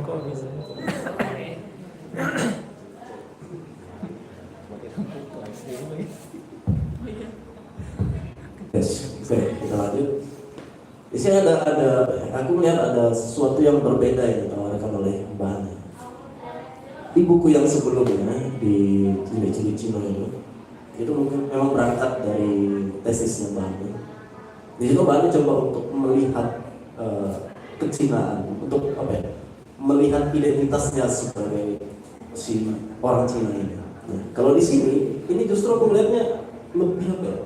kok bisa. Yes, oke, kita lanjut. Di sini ada aku melihat ada sesuatu yang berbeda yang ditawarkan oleh Mbak Ana. Di buku yang sebelumnya di Cili-Cili Cino itu mungkin memang berangkat dari tesisnya Mbak Ana. Di situ Mbak Ana coba untuk melihat kecinaan, untuk apa ya? Melihat identitasnya sebagai si orang Cina ini. Nah, kalau di sini, ini justru aku melihatnya lebih apa ya?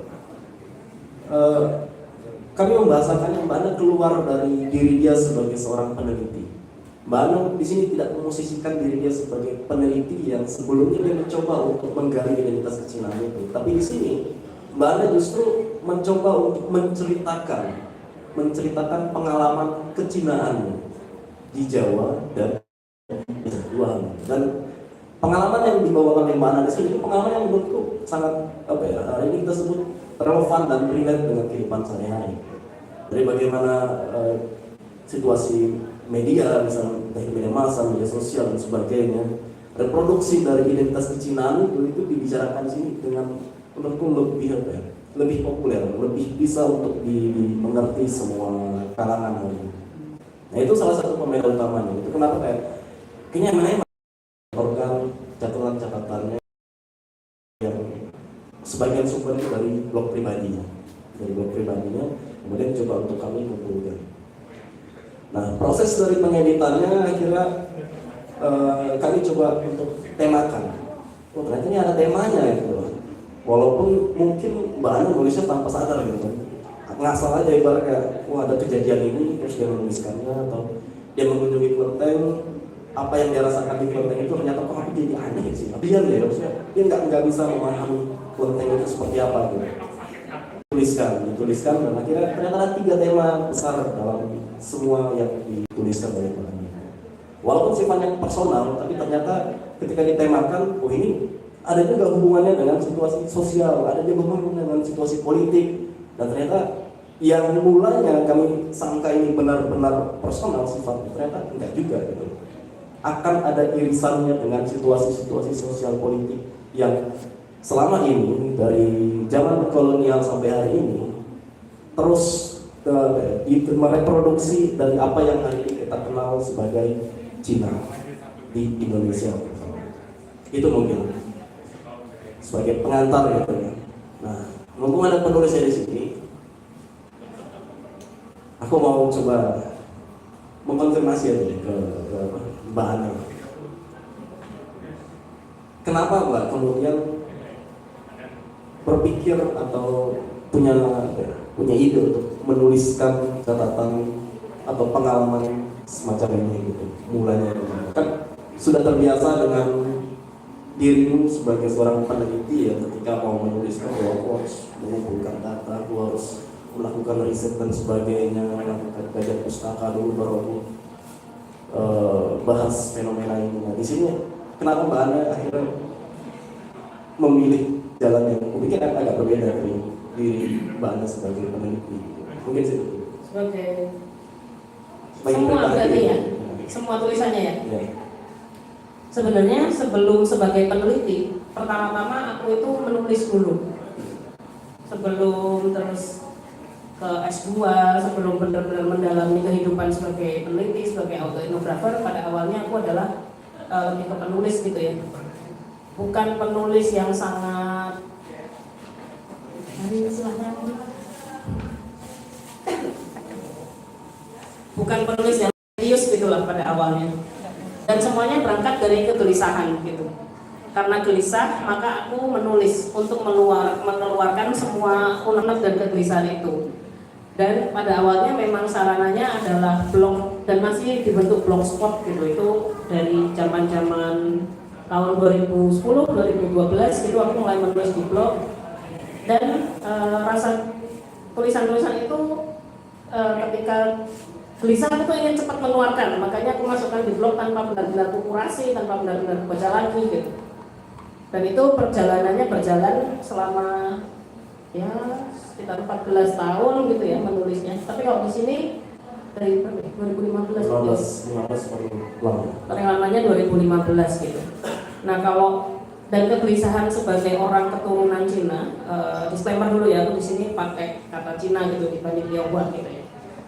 Kami membahasakannya Mbak Ana keluar dari diri dia sebagai seorang peneliti. Mbak Ana di sini tidak memosisikan diri dia sebagai peneliti yang sebelumnya dia mencoba untuk menggali identitas kecinaan itu. Tapi di sini Mbak Ana justru mencoba untuk menceritakan pengalaman kecinaannya di Jawa dan di luar. Dan pengalaman yang dibawakan oleh Mbak Ana di sini pengalaman yang menurutku sangat apa ya? Ini kita sebut relevan dan relate dengan kehidupan sehari-hari. Dari bagaimana situasi media, misalnya media massa, media sosial dan sebagainya, reproduksi dari identitas kecinaan itu dibicarakan di sini dengan menurutku lebih apa ya, lebih populer, lebih bisa untuk dimengerti semua kalangan hari ini. Nah itu salah satu pembeda utamanya. Itu kenapa kayaknya melaporkan catatan-catatannya yang sebagian sumber itu dari blog pribadinya, kemudian coba untuk kami kumpulkan. Nah proses dari pengeditannya akhirnya kami coba untuk temakan. Oh ternyata ini ada temanya gitu. Walaupun mungkin Mbak Ana nulisnya tanpa sadar gitu, ngasal aja ibarat kayak wah ada kejadian ini terus dia menuliskannya, atau dia mengunjungi kelenteng, apa yang dia rasakan di kelenteng itu ternyata kok aku jadi aneh sih. Dia maksudnya dia nggak bisa memahami kelenteng itu seperti apa gitu. Dituliskan dan akhirnya ternyata ada 3 tema besar dalam semua yang dituliskan oleh Mbak Ana. Walaupun sifatnya personal, tapi ternyata ketika ditemakan, oh ini ada juga hubungannya dengan situasi sosial, ada juga hubungannya dengan situasi politik, dan ternyata yang mulanya kami sangka ini benar-benar personal sifatnya, ternyata enggak juga gitu. Akan ada irisannya dengan situasi-situasi sosial politik yang selama ini dari zaman kolonial sampai hari ini terus mereproduksi dari apa yang hari ini kita kenal sebagai Cina di Indonesia. Itu mungkin sebagai pengantar gitu ya. Nah, mumpung ada penulisnya di sini, aku mau coba mengkonfirmasi aja ke Mbak Ana. Kenapa Mbak kemudian berpikir atau punya ide untuk menuliskan catatan atau pengalaman semacam ini gitu? Mulanya kan sudah terbiasa dengan dirimu sebagai seorang peneliti ya, ketika mau menuliskan bahwa aku harus mengumpulkan data, aku harus melakukan riset dan sebagainya, melakukan kajian pustaka dulu baru aku bahas fenomena ini. Nah di sini kenapa Mbak Ana akhirnya memilih jalan yang mungkin agak berbeda dari diri Mbak Ana sebagai peneliti? Mungkin sih sebagai semua berarti ya, semua tulisannya ya. Sebenarnya sebelum sebagai peneliti, pertama-tama aku itu menulis dulu. Sebelum terus ke S2, sebelum benar-benar mendalami kehidupan sebagai peneliti, sebagai autoetnografer, pada awalnya aku adalah lebih ke penulis gitu ya. Bukan penulis yang sangat bukan penulis yang serius gitulah pada awalnya. Dan semuanya berangkat dari kegelisahan gitu. Karena gelisah, maka aku menulis untuk mengeluarkan semua unek-unek dan kegelisahan itu. Dan pada awalnya memang sarananya adalah blog dan masih dibentuk blogspot gitu. Itu dari zaman-zaman tahun 2010, 2012 itu aku mulai menulis di blog. Dan rasa tulisan-tulisan itu ketika gelisah aku tuh ingin cepat mengeluarkan, makanya aku masukkan di blog tanpa benar-benar kurasi, tanpa benar-benar baca lagi gitu. Dan itu perjalanannya berjalan selama ya sekitar 14 tahun gitu ya menulisnya. Tapi kalau di sini dari berapa ya? 2015 gitu. 15 paling lama. Paling lamanya 2015 gitu. Nah kalau dan kegelisahan sebagai orang keturunan Cina, disclaimer dulu ya, aku di sini pakai kata Cina gitu dibanding Tionghoa gitu ya.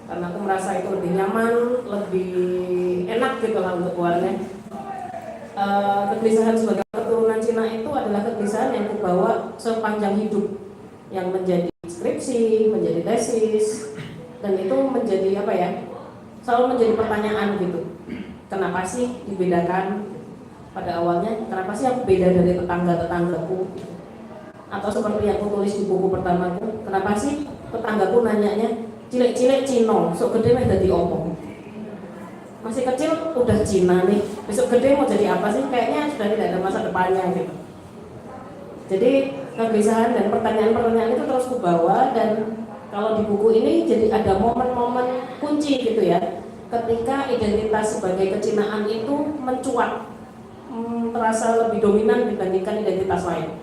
Karena aku merasa itu lebih nyaman, lebih enak gitu lah untuk keluarnya. Kegelisahan sebagai keturunan Cina itu adalah kegelisahan yang kubawa sepanjang hidup, yang menjadi skripsi, menjadi tesis, dan itu menjadi apa ya, selalu menjadi pertanyaan gitu. Kenapa sih dibedakan pada awalnya? Kenapa sih aku beda dari tetangga-tetanggaku? Atau seperti yang aku tulis di buku pertamaku, kenapa sih tetanggaku nanyanya cilik-cilik Cino, sok gede mah dadi opo? Masih kecil udah Cina nih, besok gede mau jadi apa sih? Kayaknya sudah tidak ada masa depannya gitu. Jadi kegelisahan dan pertanyaan-pertanyaan itu terus kubawa, dan kalau di buku ini jadi ada momen-momen kunci gitu ya, ketika identitas sebagai kecinaan itu mencuat, terasa lebih dominan dibandingkan identitas lain.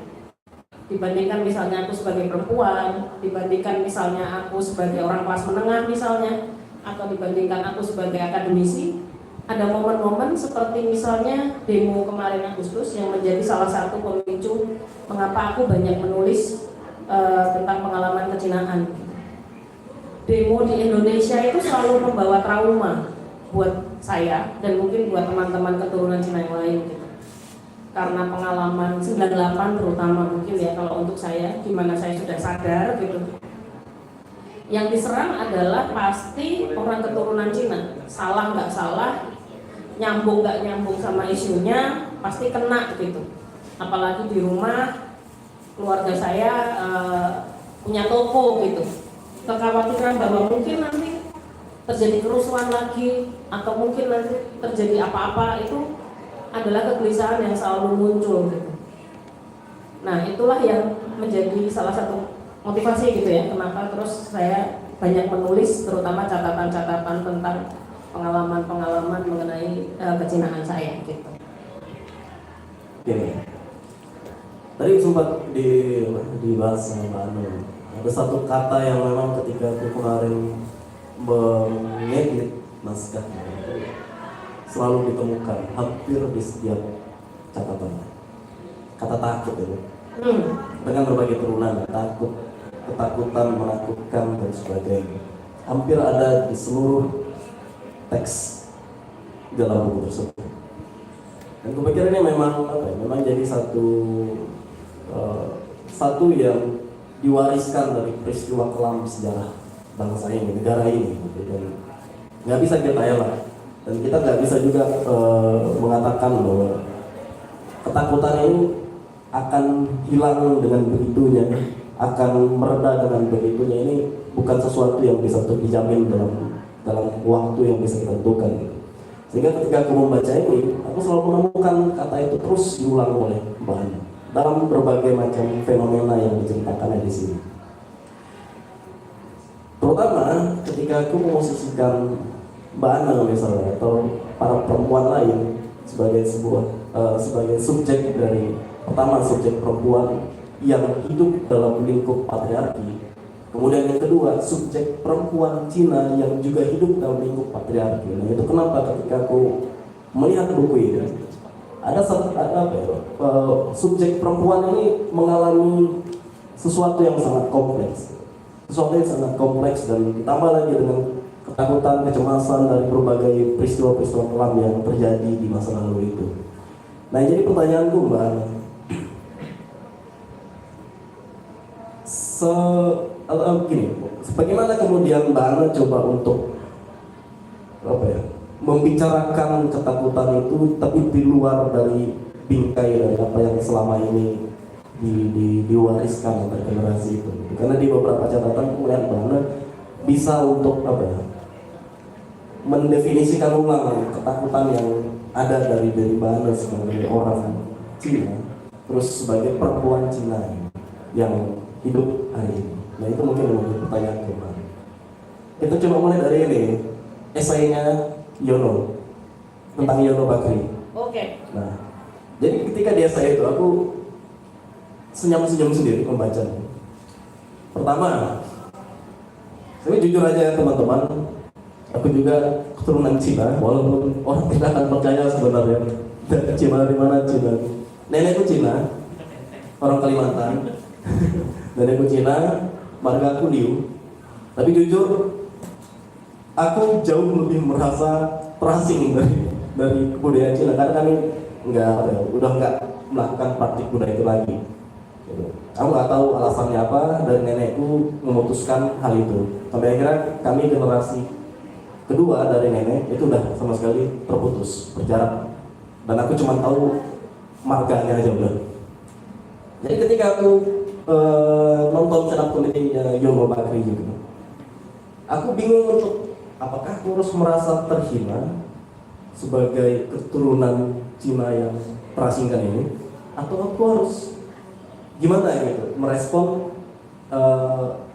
Dibandingkan misalnya aku sebagai perempuan, dibandingkan misalnya aku sebagai orang kelas menengah misalnya, atau dibandingkan aku sebagai akademisi. Ada momen-momen seperti misalnya demo kemarin Agustus yang menjadi salah satu pemicu mengapa aku banyak menulis tentang pengalaman kecinaan. Demo di Indonesia itu selalu membawa trauma buat saya dan mungkin buat teman-teman keturunan Cina yang lain gitu. Karena pengalaman 98 terutama mungkin ya, kalau untuk saya, di mana saya sudah sadar gitu, yang diserang adalah pasti orang keturunan Cina. Salah nggak salah, nyambung nggak nyambung sama isunya, pasti kena gitu. Apalagi di rumah keluarga saya punya toko gitu. Kekhawatiran bahwa mungkin nanti terjadi kerusuhan lagi, atau mungkin nanti terjadi apa-apa, itu adalah kegelisahan yang selalu muncul gitu. Nah itulah yang menjadi salah satu motivasi gitu ya, kenapa terus saya banyak menulis, terutama catatan-catatan tentang pengalaman-pengalaman mengenai kecinaan saya gitu. Oke. Tadi sempat dibahas sama Mbak Anu. Ada satu kata yang memang ketika aku kemarin mengedit naskahnya itu selalu ditemukan hampir di setiap catatan. Kata takut itu. Dengan berbagai turunan, takut, ketakutan, menakutkan dan sebagainya. Hampir ada di seluruh teks dalam buku tersebut. Dan kepikiran ini memang memang jadi satu yang diwariskan dari peristiwa kelam sejarah bangsa ini, negara ini, gitu. Dan nggak bisa kita elak, dan kita nggak bisa juga mengatakan bahwa ketakutan ini akan hilang dengan begitunya, akan mereda dengan begitunya. Ini bukan sesuatu yang bisa dijamin dalam waktu yang bisa kita tentukan. Sehingga ketika aku membaca ini, aku selalu menemukan kata itu terus diulang oleh Mbak Ana dalam berbagai macam fenomena yang diceritakan di sini. Terutama ketika aku memosisikan Mbak Ana misalnya atau para perempuan lain sebagai sebagai subjek dari, pertama subjek perempuan yang hidup dalam lingkup patriarki. Kemudian yang kedua, subjek perempuan Cina yang juga hidup dalam lingkup patriarki. Nah itu kenapa ketika aku melihat buku ini, ada subjek perempuan ini mengalami sesuatu yang sangat kompleks. Dan ditambah lagi dengan ketakutan, kecemasan dari berbagai peristiwa-peristiwa kelam yang terjadi di masa lalu itu. Nah jadi pertanyaanku Mbak Ana, bagaimana kemudian Mbak Ana coba untuk membicarakan ketakutan itu, tapi di luar dari bingkai dari apa yang selama ini diwariskan antar generasi itu. Karena di beberapa catatan kemudian Mbak Ana bisa untuk mendefinisikan ulang ketakutan yang ada dari Mbak Ana sebagai orang Cina, terus sebagai perempuan Cina yang hidup hari ini. Nah itu mungkin menjadi pertanyaan ke Mbak. Kita coba mulai dari ini, esainya Yono tentang Yono Bakri. Oke. Nah, jadi ketika di esai itu aku senyum-senyum sendiri membacanya. Pertama, saya jujur aja ya teman-teman, Aku juga keturunan Cina, walaupun orang tidak akan percaya sebenarnya dari Cina, dari mana Cina. Nenekku Cina, orang Kalimantan. Nenekku Cina, marga aku Liu. Tapi jujur, aku jauh lebih merasa terasing dari kebudayaan Cina karena kami udah nggak melakukan praktik budaya itu lagi. Gitu. Aku nggak tahu alasannya apa dan nenekku memutuskan hal itu. Sampai akhirnya kami generasi kedua dari nenek itu udah sama sekali terputus berjarak dan aku cuma tahu marganya aja udah. Jadi ketika aku nonton stand up comedy-nya Yono Bakri gitu, aku bingung untuk apakah aku harus merasa terhina sebagai keturunan Cina yang terasingkan ini, atau aku harus gimana ya gitu merespon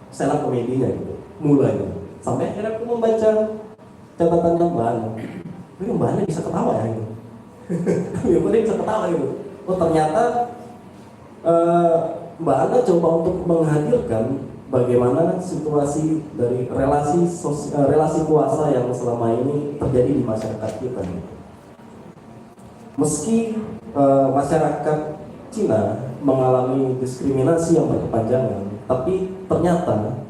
stand up comedy-nya gitu mulanya. Sampai akhirnya aku membaca catatan tambahan, Mbak Ana bisa ketawa ya gitu. Mbak Ana bisa ketawa gitu. Oh ternyata Mbak Ana coba untuk menghadirkan bagaimana situasi dari relasi kuasa yang selama ini terjadi di masyarakat kita. Meski masyarakat Cina mengalami diskriminasi yang berkepanjangan, tapi ternyata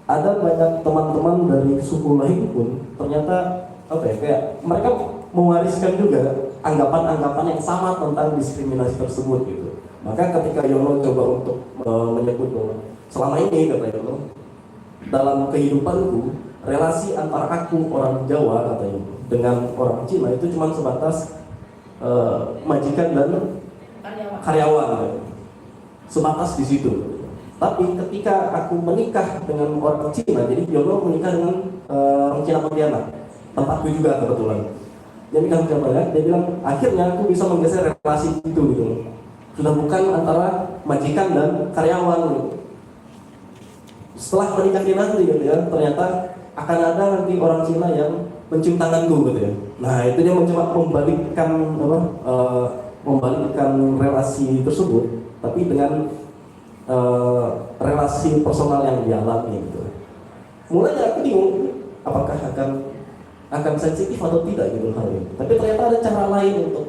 ada banyak teman-teman dari suku lain pun ternyata kayak mereka mewariskan juga anggapan-anggapan yang sama tentang diskriminasi tersebut gitu. Maka ketika Yono coba untuk menyebut bahwa selama ini kata Yono dalam kehidupanku relasi antara aku orang Jawa katanya dengan orang Cina itu cuma sebatas majikan dan karyawan, sebatas di situ. Tapi ketika aku menikah dengan orang Cina, jadi Yono menikah dengan orang Cina Pontianak, tempatku juga kebetulan. Dia menikah dengan Pontianak, dia bilang akhirnya aku bisa menggeser relasi itu gitu. Sudah bukan antara majikan dan karyawan. Setelah menikah nanti gitu ya, ternyata akan ada nanti orang Cina yang mencium tanganku gitu ya. Nah itu dia mencoba membalikkan relasi tersebut, tapi dengan relasi personal yang dialami gitu. Mulanya aku bingung apakah akan sensitif atau tidak gitu hal ini. Tapi ternyata ada cara lain untuk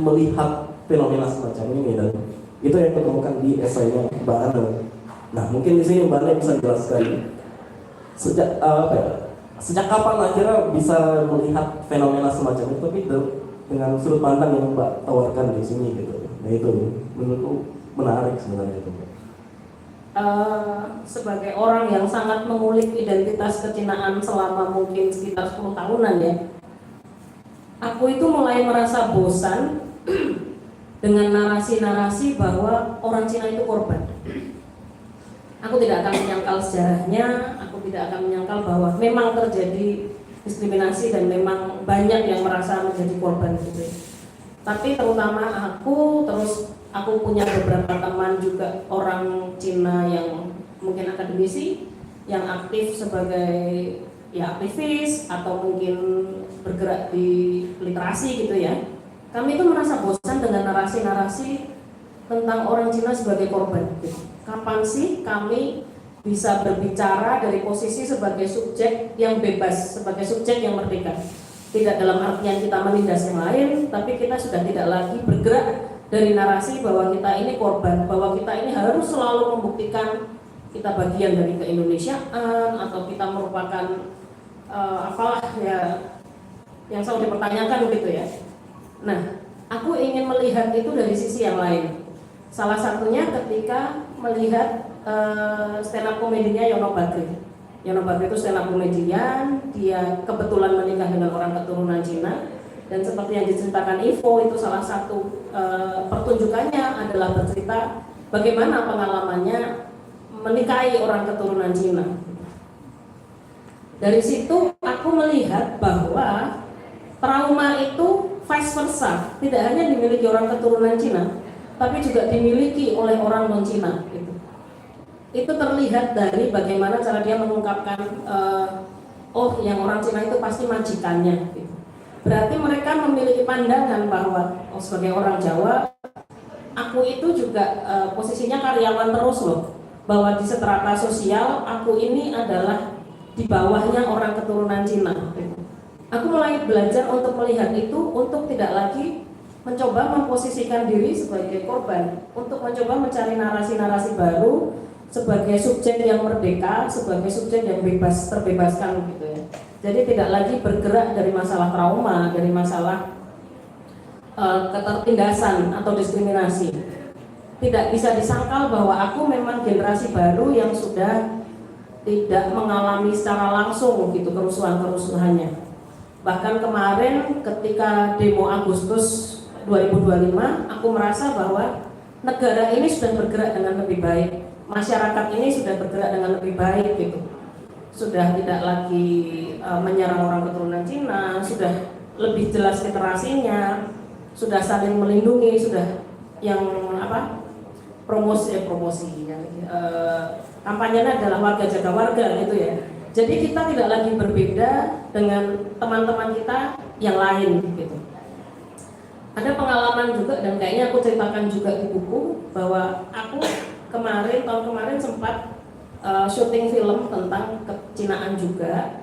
melihat fenomena semacam ini dan itu yang ditemukan di esainya Mbak Ana. Nah mungkin di sini Mbak Ana bisa jelaskan sejak kapan akhirnya bisa melihat fenomena semacam itu, tapi dengan sudut pandang yang Mbak tawarkan di sini gitu. Nah itu menurutku menarik sebenarnya itu. Sebagai orang yang sangat mengulik identitas kecinaan selama mungkin sekitar 10 tahunan ya, aku itu mulai merasa bosan dengan narasi-narasi bahwa orang Cina itu korban. Aku tidak akan menyangkal sejarahnya, aku tidak akan menyangkal bahwa memang terjadi diskriminasi dan memang banyak yang merasa menjadi korban gitu. Tapi terutama aku punya beberapa teman juga orang Cina yang mungkin akademisi yang aktif sebagai ya aktivis atau mungkin bergerak di literasi gitu ya. Kami itu merasa bosan dengan narasi-narasi tentang orang Cina sebagai korban. Kapan sih kami bisa berbicara dari posisi sebagai subjek yang bebas, sebagai subjek yang merdeka? Tidak dalam artian kita menindas yang lain, tapi kita sudah tidak lagi bergerak dari narasi bahwa kita ini korban, bahwa kita ini harus selalu membuktikan kita bagian dari keindonesiaan atau kita merupakan apalah ya yang selalu dipertanyakan begitu ya. Nah, aku ingin melihat itu dari sisi yang lain. Salah satunya ketika melihat stand up komedinya Yono Bakri. Yono Bakri itu stand up komedian, dia kebetulan menikah dengan orang keturunan Cina. Dan seperti yang diceritakan Ivo, itu salah satu pertunjukannya adalah bercerita bagaimana pengalamannya menikahi orang keturunan Cina. Dari situ aku melihat bahwa trauma itu vice versa, tidak hanya dimiliki orang keturunan Cina, tapi juga dimiliki oleh orang non-Cina. Itu terlihat dari bagaimana cara dia mengungkapkan, yang orang Cina itu pasti majikannya. Gitu. Berarti mereka memiliki pandangan bahwa sebagai orang Jawa, aku itu juga posisinya karyawan terus loh. Bahwa di strata sosial aku ini adalah di bawahnya orang keturunan Cina. Aku mulai belajar untuk melihat itu, untuk tidak lagi mencoba memposisikan diri sebagai korban, untuk mencoba mencari narasi-narasi baru sebagai subjek yang merdeka, sebagai subjek yang bebas, terbebaskan gitu ya. Jadi tidak lagi bergerak dari masalah trauma, dari masalah ketertindasan atau diskriminasi. Tidak bisa disangkal bahwa aku memang generasi baru yang sudah tidak mengalami secara langsung gitu kerusuhan-kerusuhannya. Bahkan kemarin ketika demo Agustus 2025, aku merasa bahwa negara ini sudah bergerak dengan lebih baik, masyarakat ini sudah bergerak dengan lebih baik gitu. Sudah tidak lagi menyerang orang keturunan Cina, sudah lebih jelas literasinya, sudah saling melindungi, sudah yang promosi kampanyenya adalah warga jaga warga gitu ya. Jadi kita tidak lagi berbeda dengan teman-teman kita yang lain gitu. Ada pengalaman juga dan kayaknya aku ceritakan juga di buku bahwa aku tahun kemarin sempat syuting film tentang kecinaan juga,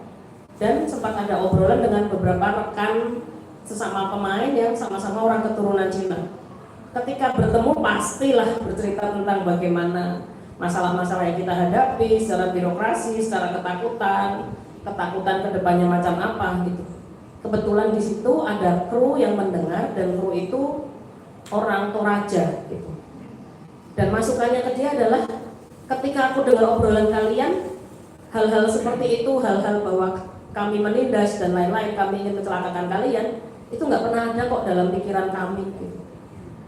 dan sempat ada obrolan dengan beberapa rekan sesama pemain yang sama-sama orang keturunan Cina. Ketika bertemu pastilah bercerita tentang bagaimana masalah-masalah yang kita hadapi secara birokrasi, secara ketakutan ke depannya macam apa gitu. Kebetulan di situ ada kru yang mendengar, dan kru itu orang Toraja gitu. Dan masukannya ke dia adalah, ketika aku dengar obrolan kalian, hal-hal seperti itu, hal-hal bahwa kami menindas dan lain-lain, kami ingin mencelakakan kalian, itu nggak pernah ada kok dalam pikiran kami gitu.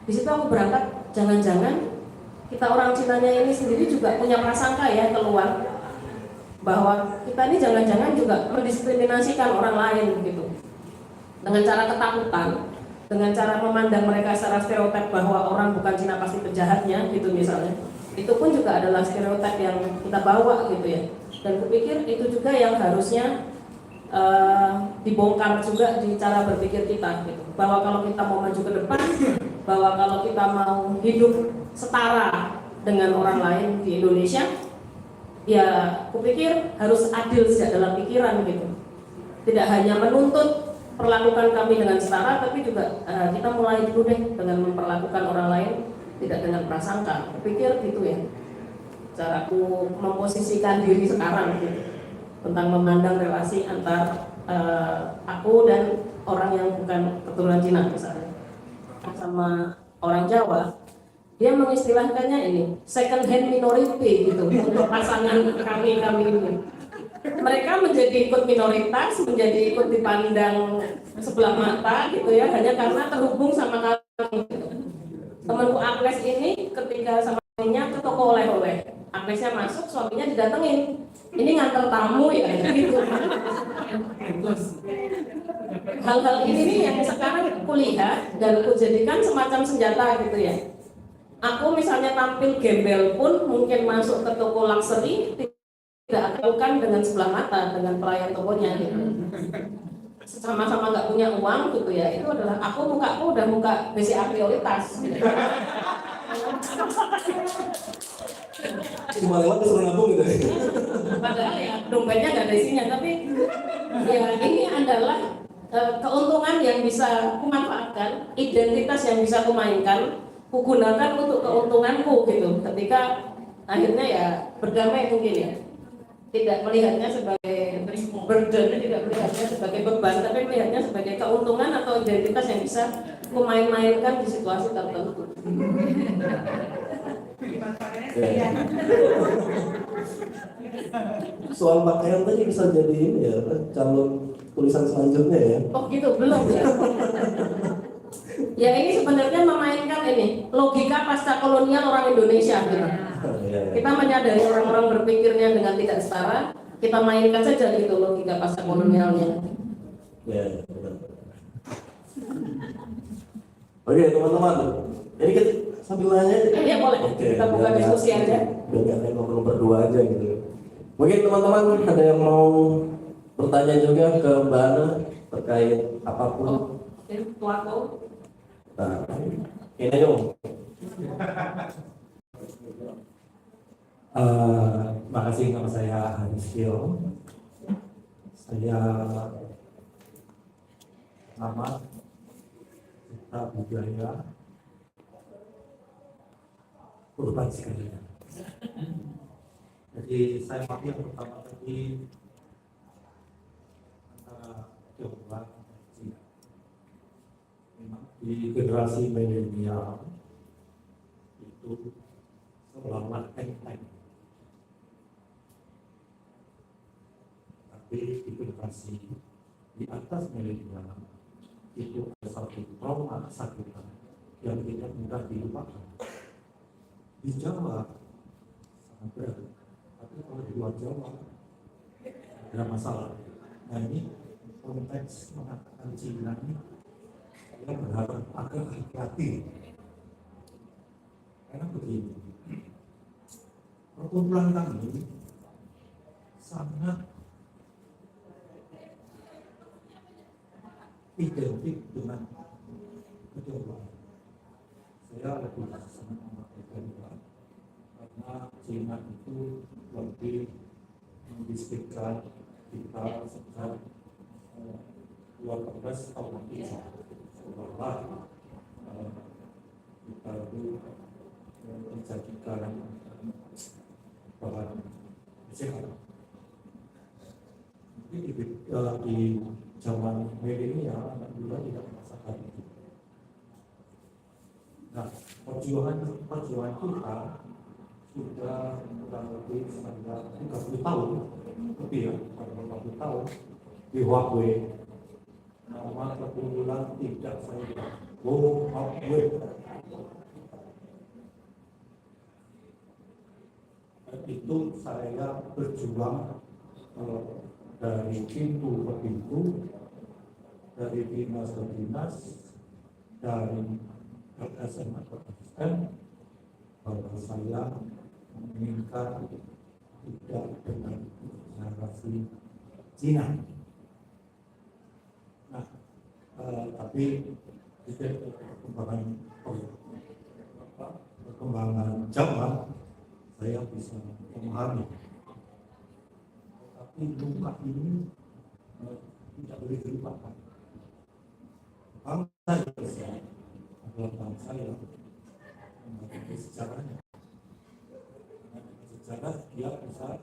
Di situ aku berangkat, jangan-jangan kita orang Cinanya ini sendiri juga punya prasangka ya keluar bahwa kita ini jangan-jangan juga mendiskriminasikan orang lain gitu, dengan cara ketakutan, dengan cara memandang mereka secara stereotip bahwa orang bukan Cina pasti penjahatnya gitu misalnya. Itu pun juga adalah stereotip yang kita bawa gitu ya. Dan kupikir itu juga yang harusnya dibongkar juga di cara berpikir kita gitu. Bahwa kalau kita mau maju ke depan, bahwa kalau kita mau hidup setara dengan orang lain di Indonesia, ya kupikir harus adil sejak dalam pikiran gitu. Tidak hanya menuntut perlakukan kami dengan setara, tapi juga kita mulai dulu deh dengan memperlakukan orang lain tidak dengan prasangka. Kupikir gitu ya caraku memposisikan diri sekarang gitu, tentang memandang relasi antar aku dan orang yang bukan keturunan Cina misalnya. Sama orang Jawa, dia mengistilahkannya ini second hand minority gitu untuk pasangan kami ini. Mereka menjadi ikut minoritas, menjadi ikut dipandang sebelah mata gitu ya, hanya karena terhubung sama kami gitu. Temanku Agnes ini ketika sama suaminya ke toko oleh-oleh, Agnesnya masuk, suaminya didatengin, ini nganter tamu ya gitu. Hal-hal ini nih yang sekarang kulihat dan kujadikan semacam senjata gitu ya. Aku misalnya tampil gembel pun mungkin masuk ke toko luxury tidak akan dengan sebelah mata dengan pelayan tokonya gitu. Sama-sama nggak punya uang gitu ya, itu adalah mukaku udah muka BCA prioritas gitu. Cuma lewat disuruh nabung gitu. Padahal ya dompetnya nggak ada isinya, tapi ya ini adalah keuntungan yang bisa kumanfaatkan, identitas yang bisa kumainkan, kugunakan untuk keuntunganku gitu. Ketika akhirnya ya berdamai mungkin ya, tidak melihatnya sebagai burden, tidak melihatnya sebagai beban, tapi melihatnya sebagai keuntungan atau identitas yang bisa kumain-mainkan di situasi tertentu. Soal pakaian tadi bisa jadi ini ya, calon tulisan selanjutnya ya. Oh gitu, belum ya? Ya ini sebenarnya memainkan ini logika pasca kolonial orang Indonesia gitu. Kita menyadari orang-orang berpikirnya dengan tidak setara, kita mainkan saja gitu logika pasca kolonialnya. Ya, benar. Oke teman-teman, jadi kita sambil nanya. Iya boleh. Oke, Kita buka diskusi aja. Biar nggak kayak ngobrol berdua aja gitu. Mungkin teman-teman ada yang mau bertanya juga ke Mbak Ana terkait apapun. Oke, tuaku. Nah, ini dong. Makasih, nama saya Haris Kio. Saya pengamat serta budaya urban sekalian. Jadi saya pakai yang pertama tadi antara Tionghoa dan Cina. Memang di generasi milenial itu seolah-olah enteng. Tapi di generasi di atas milenial itu ada satu trauma kesakitan yang tidak mudah dilupakan. Di Jawa sangat berat, tapi kalau di luar Jawa ada masalah. Nah ini konteks mengatakan Cina ini saya berharap agak hati-hati, karena begini, perkumpulan kami sangat identik dengan Tionghoa. Saya lebih senang memakai Tionghoa karena Cina itu lebih mendiskusikan kita sejak 18 tahun ini setelah kita itu menjadikan bahan sehat. Mungkin di zaman milenial anak muda tidak merasakan itu. Nah, perjuangan kita sudah kurang lebih 30 tahun lebih ya, 30 tahun di Huawei. Nama perkumpulan tidak saya Huawei. Itu saya berjuang dari pintu ke pintu, dari dinas ke dinas, dari SMA ke SN, bahwa saya menginginkan tidak dengan narasi Cina. Nah, tapi perkembangan zaman saya bisa memahami. Tapi luka ini tidak boleh dilupakan. Bangsa Indonesia adalah bangsa yang memiliki sejarahnya. Dengan sejarah dia bisa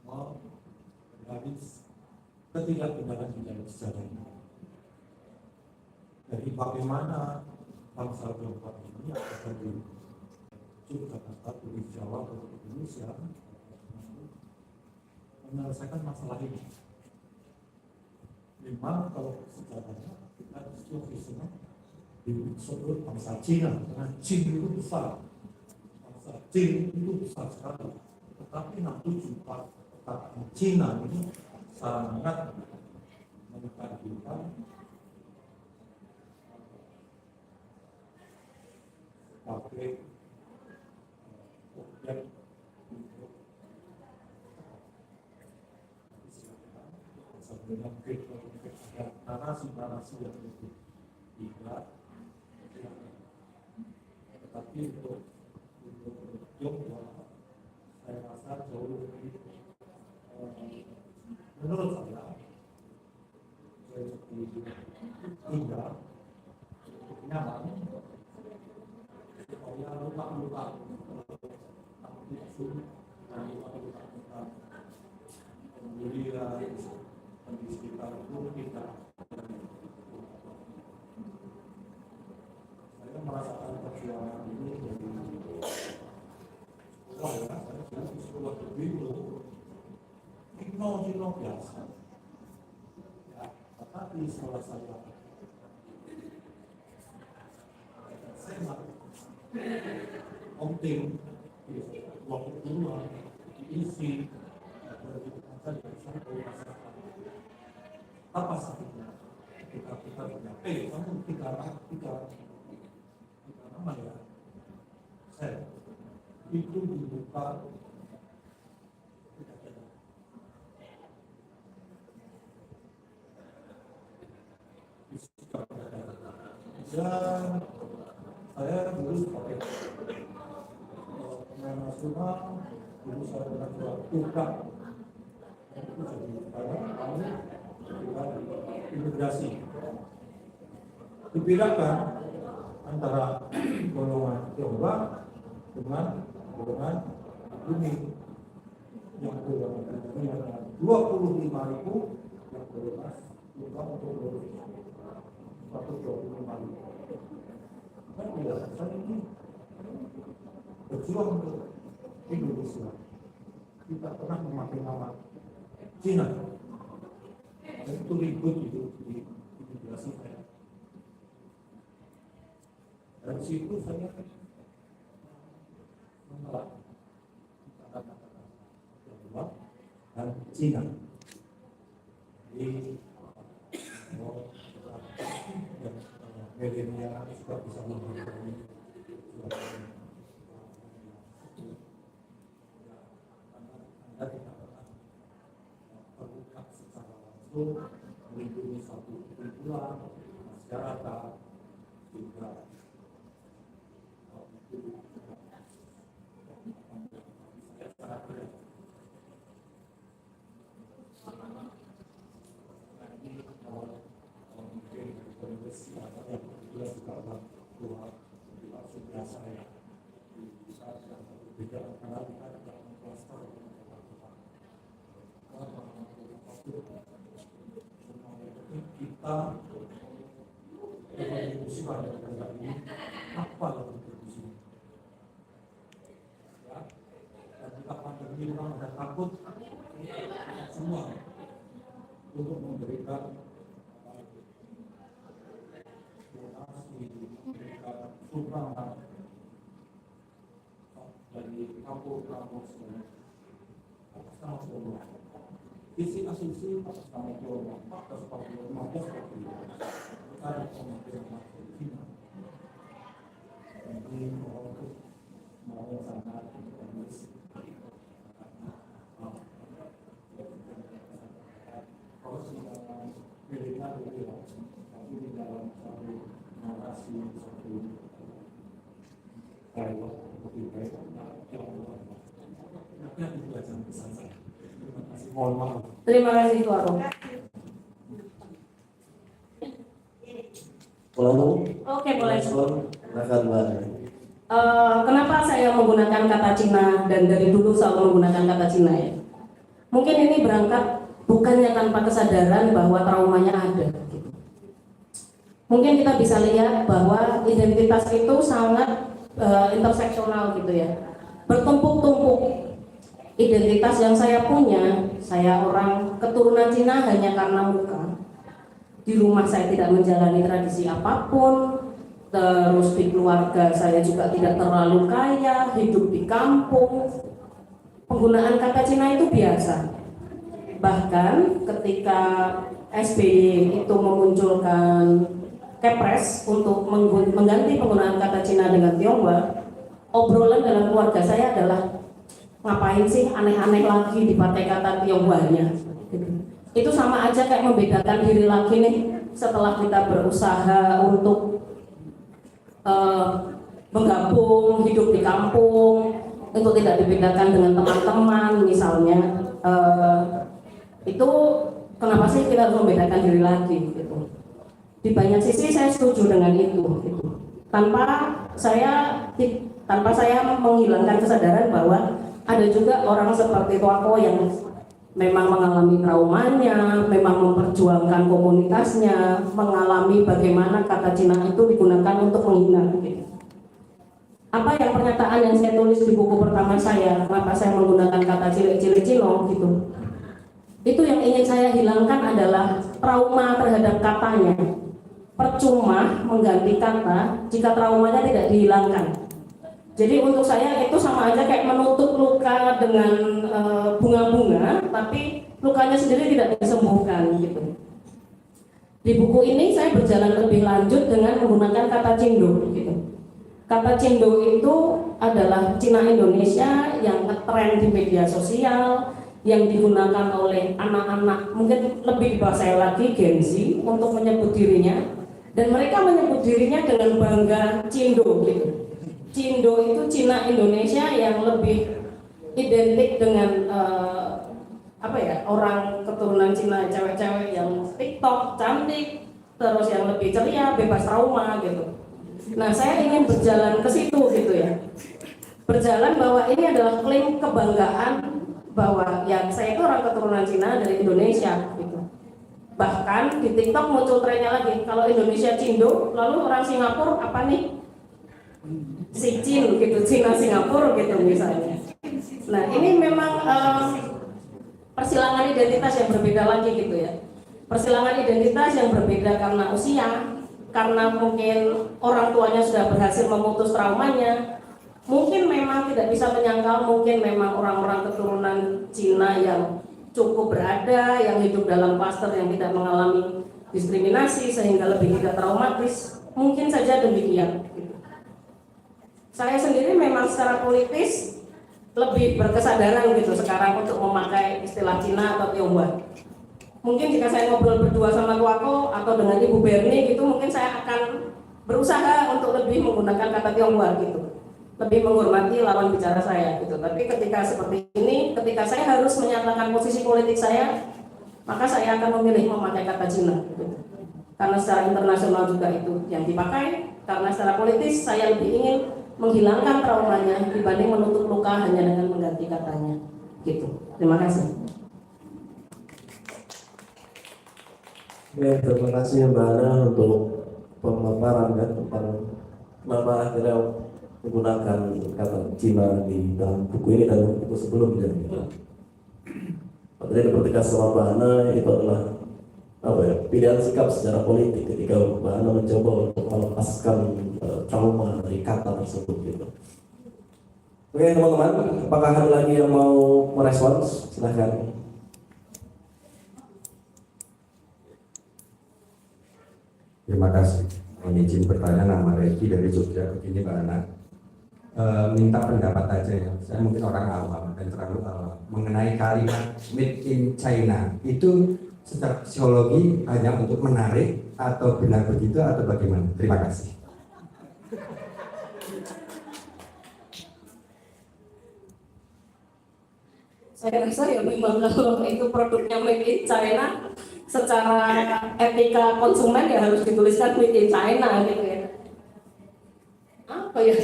menggaris ketidakbenaran di dalam sejarahnya. Jadi bagaimana bangsa Tionghoa ini akan dirujuk Jakarta, di Jawa, atau Indonesia menyelesaikan masalah ini. Memang kalau sejarahnya kita diskusinya disebut bangsa Cina, karena Cina itu besar, bangsa Cina itu besar sekali. Tetapi nanti jumpa perkataan Cina ini sangat menekan kita sebagai objek untuk sebenarnya narasi-narasi yang lebih tidak, tetapi untuk Tionghoa saya rasa jauh lebih menurut saya lebih indah, nyaman, supaya luka-luka langsung dan luka-luka kemudian di sekitar itu kita. Saya merasakan perjuangan ini dari sekolah ya, saya sudah di sekolah berbeda, Cino biasa. Ya, tetapi sekolah saya penting waktu kedua diisi apa sakitnya kita punya kamu tiga nama ya saya itu dibuka dan saya dulu sebagai pemain nasional dulu saya pernah juara tukang itu jadi saya migrasi. Dibedakan antara golongan Tionghoa dengan golongan bumi yang golongan bumi adalah 25.000 yang golongan juga untuk lulus 125.000. Kan tidak saya ini berjuang untuk Indonesia. Tidak pernah memakai nama Cina. Dan itu ribut itu di imigrasi saya. Dari situ saya menolak kata-kata Tionghoa dan Cina. Jadi milenial juga bisa menghargai Anda tidak pernah terbuka secara langsung melindungi satu kumpulan masyarakat juga saya sangat berat. Kita berkontribusi pada negara ini apa yang berkontribusi ya, dan kita pandemi memang ada takut semua untuk memberikan donasi, memberikan sumbangan dari kampung-kampung semuanya atas nama Tionghoa. Isi asumsi atas nama Tionghoa 1445 seperti itu. Kita ada pemikiran masuk di Cina. Jadi untuk mau sangat bagus. Kalau sudah militer itu ya, tapi di dalam satu narasi satu dialog lebih baik Tapi aku belajar pesan saya. Terima kasih. Mohon maaf. Terima kasih Tuan Rom. Oke, boleh. Silakan Mbak. Kenapa saya menggunakan kata Cina dan dari dulu selalu menggunakan kata Cina ya? Mungkin ini berangkat bukannya tanpa kesadaran bahwa traumanya ada. Gitu. Mungkin kita bisa lihat bahwa identitas itu sangat interseksional gitu ya, bertumpuk-tumpuk. Identitas yang saya punya, saya orang keturunan Cina hanya karena muka. Di rumah saya tidak menjalani tradisi apapun, terus di keluarga saya juga tidak terlalu kaya, hidup di kampung. Penggunaan kata Cina itu biasa. Bahkan ketika SBY itu memunculkan Kepres untuk mengganti penggunaan kata Cina dengan Tionghoa, obrolan dalam keluarga saya adalah ngapain sih aneh-aneh lagi dipakai kata Tionghoanya. Itu sama aja kayak membedakan diri lagi nih setelah kita berusaha untuk menggabung hidup di kampung, itu tidak dibedakan dengan teman-teman misalnya. Itu kenapa sih kita harus membedakan diri lagi gitu. Di banyak sisi saya setuju dengan itu gitu. Tanpa saya menghilangkan kesadaran bahwa ada juga orang seperti Tuako yang memang mengalami traumanya, memang memperjuangkan komunitasnya, mengalami bagaimana kata Cina itu digunakan untuk menghina gitu. Apa yang pernyataan yang saya tulis di buku pertama saya, kenapa saya menggunakan kata cilik-cilik Cino gitu. Itu yang ingin saya hilangkan adalah trauma terhadap katanya. Percuma mengganti kata jika traumanya tidak dihilangkan. Jadi untuk saya itu sama aja kayak menutup luka dengan bunga-bunga, tapi lukanya sendiri tidak disembuhkan gitu. Di buku ini saya berjalan lebih lanjut dengan menggunakan kata Cindo gitu. Kata Cindo itu adalah Cina Indonesia yang ngetren di media sosial, yang digunakan oleh anak-anak mungkin lebih di bawah saya lagi Gen Z untuk menyebut dirinya, dan mereka menyebut dirinya dengan bangga Cindo gitu. Cindo itu Cina Indonesia yang lebih identik dengan apa ya, orang keturunan Cina, cewek-cewek yang TikTok cantik, terus yang lebih ceria, bebas trauma gitu. Nah, saya ingin berjalan ke situ gitu ya. Berjalan bahwa ini adalah klaim kebanggaan bahwa ya saya itu orang keturunan Cina dari Indonesia gitu. Bahkan di TikTok muncul trennya lagi, kalau Indonesia Cindo, lalu orang Singapura apa nih? Si Cin gitu, Cina Singapura gitu misalnya. Nah, ini memang persilangan identitas yang berbeda lagi gitu ya. Persilangan identitas yang berbeda karena usia, karena mungkin orang tuanya sudah berhasil memutus traumanya. Mungkin memang tidak bisa menyangkal, mungkin memang orang-orang keturunan Cina yang cukup berada, yang hidup dalam klaster yang tidak mengalami diskriminasi sehingga lebih tidak traumatis. Mungkin saja demikian. Saya sendiri memang secara politis lebih berkesadaran gitu sekarang untuk memakai istilah Cina atau Tionghoa. Mungkin jika saya ngobrol berdua sama tuaku atau dengan Ibu Berni gitu, mungkin saya akan berusaha untuk lebih menggunakan kata Tionghoa gitu, lebih menghormati lawan bicara saya gitu. Tapi ketika seperti ini, ketika saya harus menyatakan posisi politik saya, maka saya akan memilih memakai kata Cina gitu. Karena secara internasional juga itu yang dipakai, karena secara politis saya lebih ingin menghilangkan traumanya dibanding menutup luka hanya dengan mengganti katanya gitu. Terima kasih. Ya, terima kasih Mbak Ana untuk pemaparan kan tentang kenapa akhirnya menggunakan kata Cina di dalam buku ini dan buku sebelumnya. Jadi ketika sama Mbak Ana itu adalah apa ya, pilihan sikap secara politik ketika Mbak Ana mencoba untuk melepaskan trauma dari kata tersebut gitu. Oke teman-teman, apakah ada lagi yang mau merespons? Silahkan. Terima kasih. Mohon izin bertanya, nama Reki dari Jogja. Begini Mbak Ana, minta pendapat aja ya. Saya mungkin orang awam dan terlalu awam mengenai kalimat Made in China. Itu secara psikologi hanya untuk menarik atau benar begitu atau bagaimana? Terima kasih. Saya rasa ya memang kalau itu produknya made in China, secara etika konsumen ya harus dituliskan made in China gitu ya. Apa ya?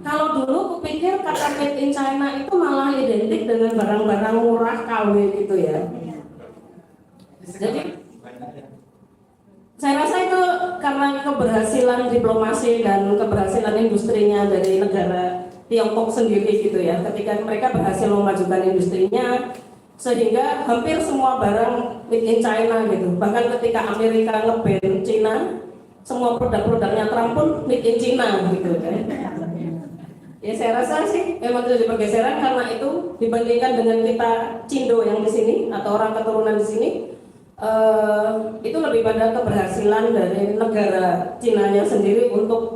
Kalau dulu kupikir kata made in China itu malah identik dengan barang-barang murah KW gitu ya. Jadi saya rasa itu karena keberhasilan diplomasi dan keberhasilan industrinya dari negara Tiongkok sendiri gitu ya. Ketika mereka berhasil memajukan industrinya, sehingga hampir semua barang made in China gitu. Bahkan ketika Amerika nge-ban China, semua produk-produknya Trump pun made in China gitu kan. Ya saya rasa sih memang terjadi pergeseran karena itu dibandingkan dengan kita Cindo yang di sini atau orang keturunan di sini, itu lebih pada keberhasilan dari negara Cina-nya sendiri untuk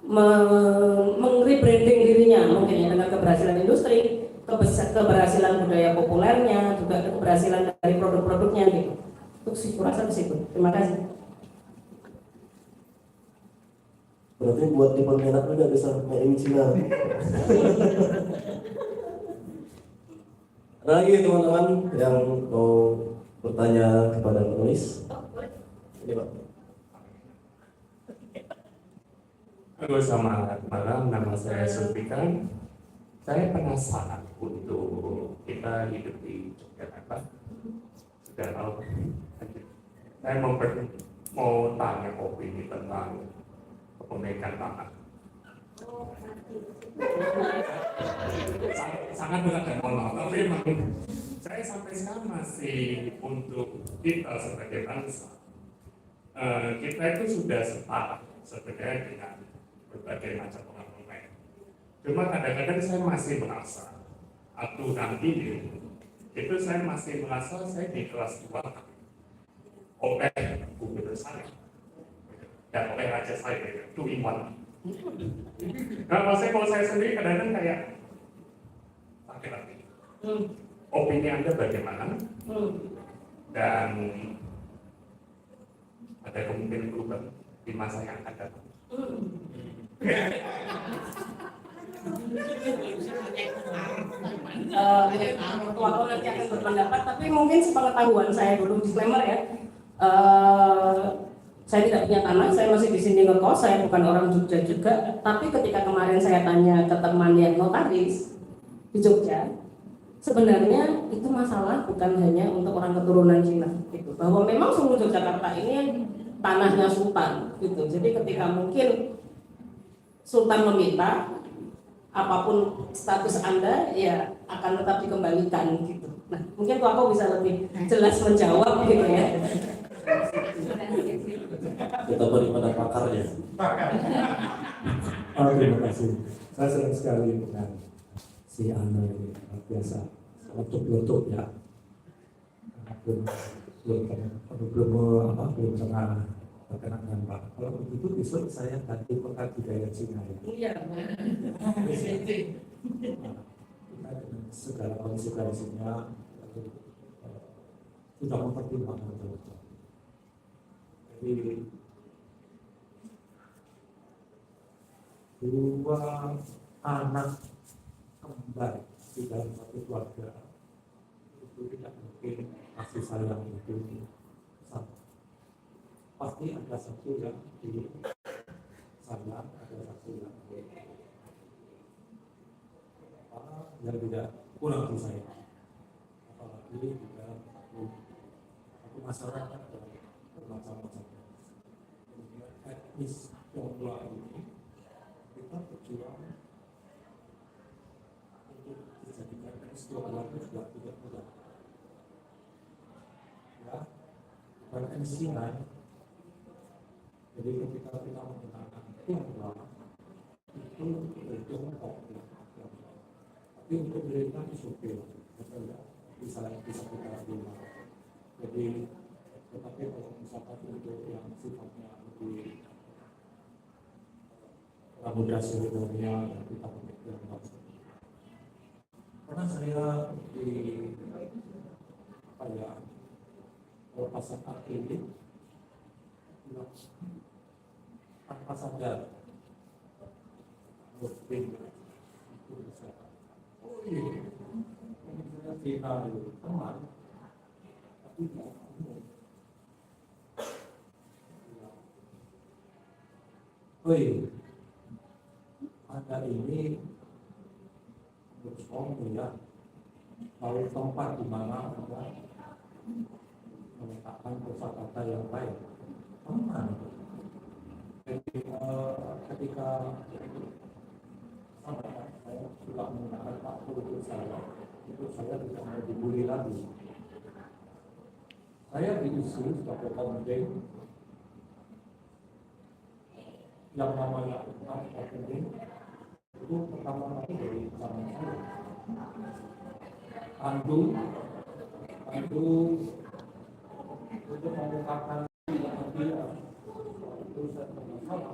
meng-rebranding dirinya mungkin ya, dengan keberhasilan industri, keberhasilan budaya populernya, juga keberhasilan dari produk-produknya gitu. Untuk sih kurasa ke situ. Terima kasih. Berarti buat di peminat udah bisa made in China. Ada lagi teman-teman yang mau bertanya kepada penulis? Ini Pak. Halo, selamat malam. Nama saya Sulfikan. Saya penasaran untuk kita hidup di Yogyakarta. Sudah tahu. Saya mau tanya opini tentang kepemilikan tanah. Sangat berat dan mohon maaf, tapi memang saya sampai sekarang masih untuk kita sebagai bangsa, kita itu sudah setara sebenarnya dengan berbagai macam orang-orang. Cuma kadang-kadang saya masih merasa aturan ini itu saya masih merasa saya di kelas 2 oleh gubernur saya dan oleh raja saya, 2 in 1. Nah, kalau saya sendiri kadang-kadang kayak sakit hati. Opini Anda bagaimana? Dan ada kemungkinan berubah di masa yang akan datang. Ketua Kol nanti akan berpendapat, tapi mungkin sepengetahuan saya dulu, disclaimer ya. Saya tidak punya tanah, saya masih di sini ngekos, saya bukan orang Jogja juga. Tapi ketika kemarin saya tanya ke teman yang notaris di Jogja, sebenarnya itu masalah bukan hanya untuk orang keturunan Cina, gitu. Bahwa memang seluruh Yogyakarta ini tanahnya Sultan, gitu. Jadi ketika mungkin Sultan meminta, apapun status Anda ya akan tetap dikembalikan, gitu. Nah, mungkin Tuh aku bisa lebih jelas menjawab, gitu ya. Kita beri pada pakarnya. Oh, terima kasih. Saya senang sekali dengan si Ana ini, luar biasa. Letup ya. Belum pernah terkena dengan Pak. Kalau begitu besok saya ganti pekan budaya Cina ya. Iya. Kita dengan segala konsekuensinya sudah mempertimbangkan betul-betul. Jadi dua anak kembar di dalam satu keluarga itu tidak mungkin kasih sayang itu sama. Pasti ada satu yang di sayang, ada satu yang tidak kurang disayang. Apalagi di dalam satu masyarakat bermacam-macam. Kemudian etnis Tionghoa ini kita berjuang untuk dijadikan etnis Tionghoa itu juga tidak mudah. Ya, bukan etnis Cina. Jadi ketika kita menggunakan Tionghoa itu Tionghoa. Tapi untuk mereka itu oke, bisa kita terima. Jadi tetapi kalau misalkan untuk yang sifatnya lebih samudra seremonial yang kita pikirkan. Karena saya di pelepasan akrilik tanpa sadar muslim itu bisa ini saya final teman tapi tidak Anda ini bersoal ya, tahu tempat di mana Anda meletakkan kosakata yang baik. Aman. Jadi ketika saya sudah menggunakan Pak Guru itu saya tidak mau dibully lagi. Saya diisi sebagai pemimpin yang namanya pemimpin itu pertama kali dari zaman saya. Pandu untuk mengungkapkan dia itu saya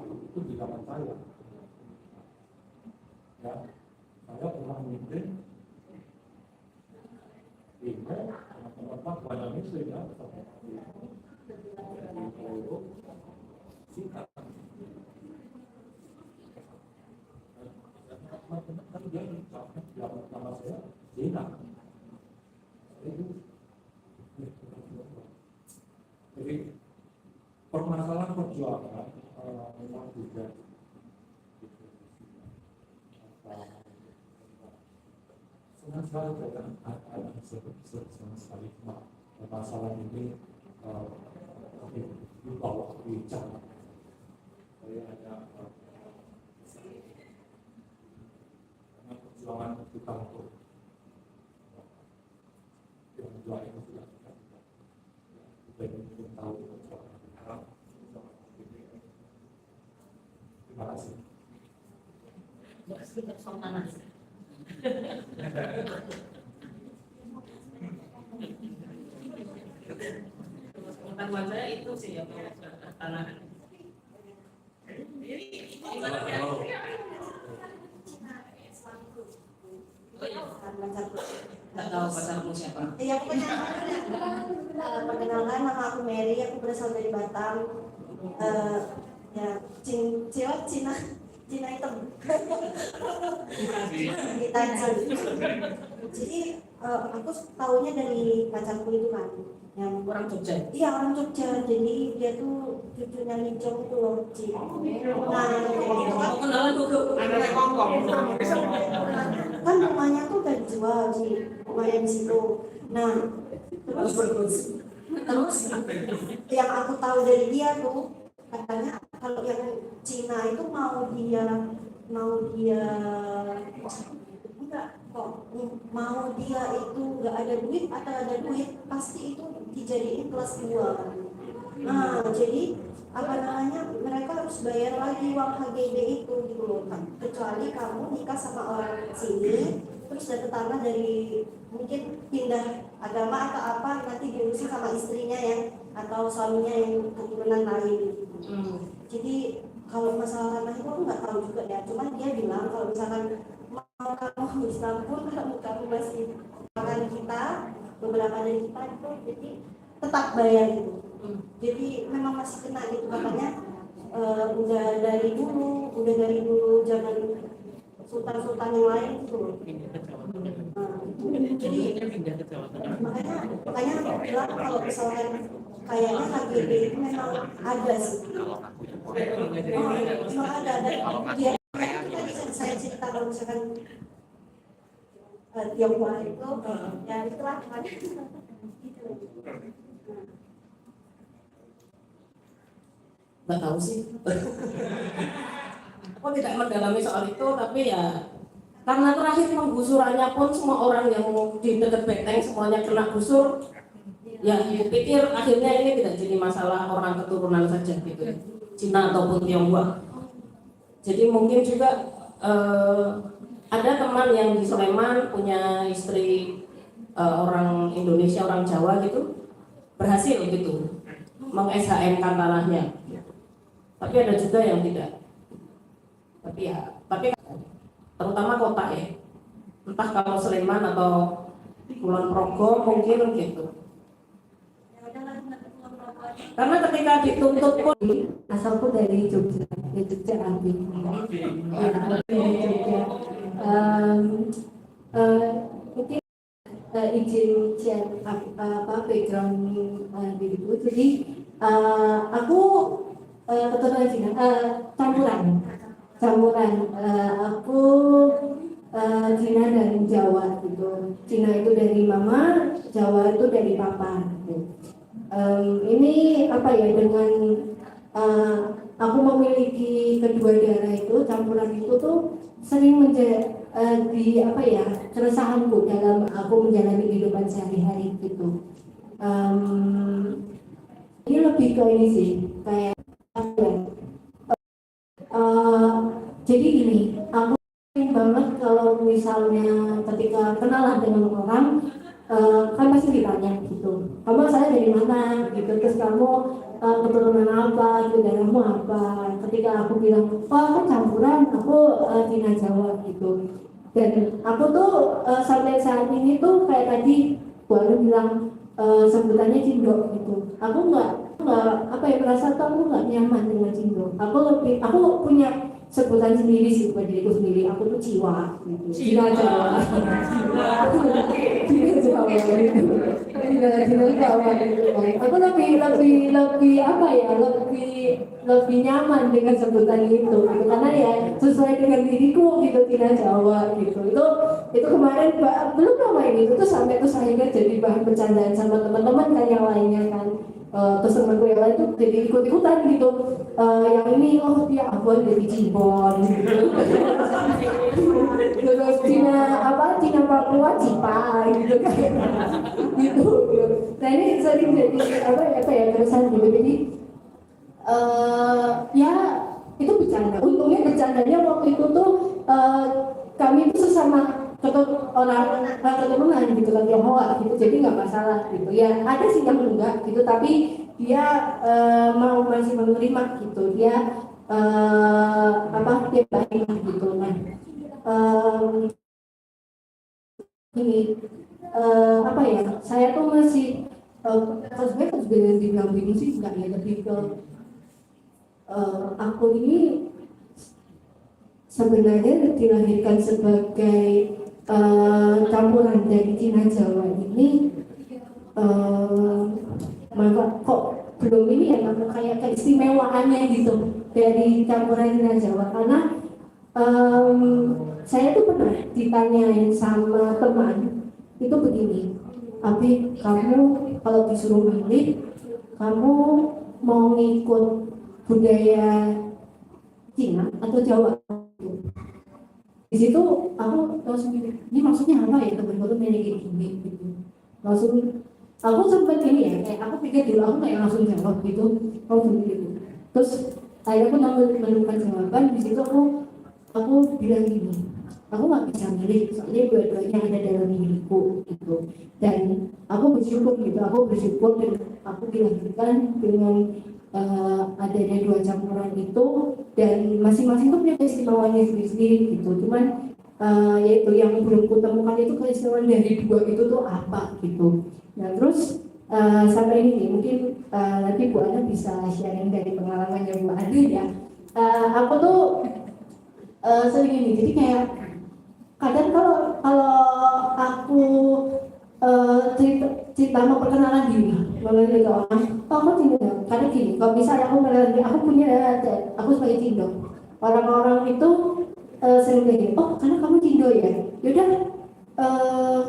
itu di zaman saya. Ya, saya pernah memimpin ini teman-teman banyak muslim ya, singkat. Kan dia nama saya Zina. Jadi permasalahan perjuangan memang juga senang sekali dengan ada senang sekali masalah ini dibawa bicara. Saya hanya perjuangan kita untuk yang dua itu sudah kita belum tahu perjuangan. Terima kasih. Pengetahuan saya itu sih ya tanah. Nggak tahu pacarmu siapa? Iya, aku perkenalkan, nama aku Mary, aku berasal dari Batam. Ya, Cina Cina hitam. Jadi, Kita jadi aku tahunya dari pacarku itu kan, yang Orang Jogja. iya orang Jogja. Jadi dia tuh cucunya Lijong itu loh, Ci. Nah, itu kan Kenalan dulu. kan rumahnya tuh udah dijual sih, rumahnya di situ. Nah, terus yang aku tahu dari dia tuh katanya kalau yang Cina itu mau dia itu nggak ada duit atau ada duit pasti itu dijadiin kelas 2 kan. Nah jadi apa namanya mereka harus bayar lagi uang HGB itu gitu loh kan. Kecuali kamu nikah sama orang sini terus dapat tanah dari mungkin pindah agama atau apa nanti diurusin sama istrinya yang atau suaminya yang keturunan lain gitu. Jadi kalau masalah tanah itu aku nggak tahu juga ya, cuman dia bilang kalau misalkan mau kamu Islam pun kamu masih makan kita beberapa dari kita itu jadi tetap bayar gitu. Jadi memang masih kena gitu makanya udah dari dulu zaman sultan-sultan yang lain gitu. Jadi makanya aku bilang kalau misalkan kayaknya HGB itu memang ada sih. Memang ada dan dia tadi saya cerita kalau misalkan Tionghoa itu ya itulah kan gitu. Nggak tahu sih. Aku tidak mendalami soal itu, tapi ya karena terakhir penggusurannya pun semua orang yang di dekat Beteng semuanya kena gusur. Ya, aku pikir akhirnya ini tidak jadi masalah orang keturunan saja gitu ya, Cina ataupun Tionghoa. Jadi mungkin juga ada teman yang di Sleman punya istri orang Indonesia, orang Jawa gitu, berhasil gitu meng-SHM-kan tanahnya. Tapi ada juga yang tidak. Tapi terutama kota ya. Entah kalau Sleman atau Kulon Progo mungkin gitu. Karena ketika dituntut pun asalku dari Jogja, dari Jogja Abi. Ya, dari Jogja. Mungkin izin share apa background diriku. Jadi aku keturunan Cina, campuran. Aku Cina dan Jawa gitu. Cina itu dari mama, Jawa itu dari papa. Gitu. Ini apa ya dengan aku memiliki kedua daerah itu campuran itu tuh sering menjadi apa ya keresahanku dalam aku menjalani kehidupan sehari-hari gitu. Ini lebih ke ini sih kayak jadi gini, aku sering banget kalau misalnya ketika kenalan dengan orang kan pasti ditanya gitu, kamu asalnya dari mana gitu, terus kamu keturunan apa, gitu, daerahmu apa. Ketika aku bilang, oh aku campuran, aku Cina Jawa gitu. Dan aku tuh sampai saat ini tuh kayak tadi baru bilang sebutannya Cindo gitu. Aku nggak apa ya merasa tuh aku nggak nyaman dengan Cindo. Aku punya sebutan sendiri sih buat diriku sendiri. Aku tuh Ciwa gitu. Cina Jawa. Cina Jawa gitu. Cina Jawa gitu. Aku lebih apa ya? Lebih nyaman dengan sebutan itu gitu. Karena ya sesuai dengan diriku gitu Cina Jawa gitu. Itu kemarin belum lama ini itu sampai tuh akhirnya jadi bahan bercandaan sama teman-teman kan yang lainnya kan. Terus temanku yang lain tuh jadi ikut-ikutan gitu, yang ini oh dia Ambon dari Cirebon gitu. Terus Cina Papua Cipa gitu kan gitu. Nah ini sering jadi apa ya terusan gitu. Jadi ya itu bercanda. Untungnya bercandanya waktu itu tuh kami itu sesama orang keturunan gitu kan Tionghoa gitu, jadi nggak masalah gitu ya. Ada sih yang enggak gitu, tapi dia mau masih menerima gitu, dia dia baik gitu. Nah ini apa ya, saya tuh masih sebenarnya juga dibilang bingung sih enggak ya, lebih ke aku ini sebenarnya dilahirkan sebagai campuran dari Cina Jawa ini, maka kok belum ini ya, kayak keistimewaannya gitu dari campuran Cina Jawa. Karena saya tuh pernah ditanyain sama teman itu begini, tapi kamu kalau disuruh milih, kamu mau ngikut budaya Cina atau Jawa? Di situ aku langsung mikir, ini maksudnya apa ya teman-teman milih gini gitu. Langsung aku sempat ini ya, kayak aku pikir dulu, aku kayak langsung jawab gitu, gitu. Terus akhirnya aku menemukan jawaban. Di situ aku bilang gini, aku nggak bisa milih, soalnya dua-duanya ada dalam diriku gitu. Dan aku bersyukur gitu, dan aku dilahirkan dengan adanya dua campuran itu, dan masing-masing tuh punya keistimewaan sendiri gitu. Cuman yaitu yang belum kutemukan itu keistimewaan dari dua itu tuh apa gitu. Nah terus sampai ini nih, mungkin nanti Bu Ana bisa sharing dari pengalamannya Bu Ana ya. Aku tuh sering ini, jadi kayak kadang kalau aku cerita mau perkenalan diri melalui ke orang, aku Cindo. Karena gini, kalau misalnya aku melalui, aku sebagai Cindo, orang-orang itu sering kayak gini, oh karena kamu Cindo ya, yaudah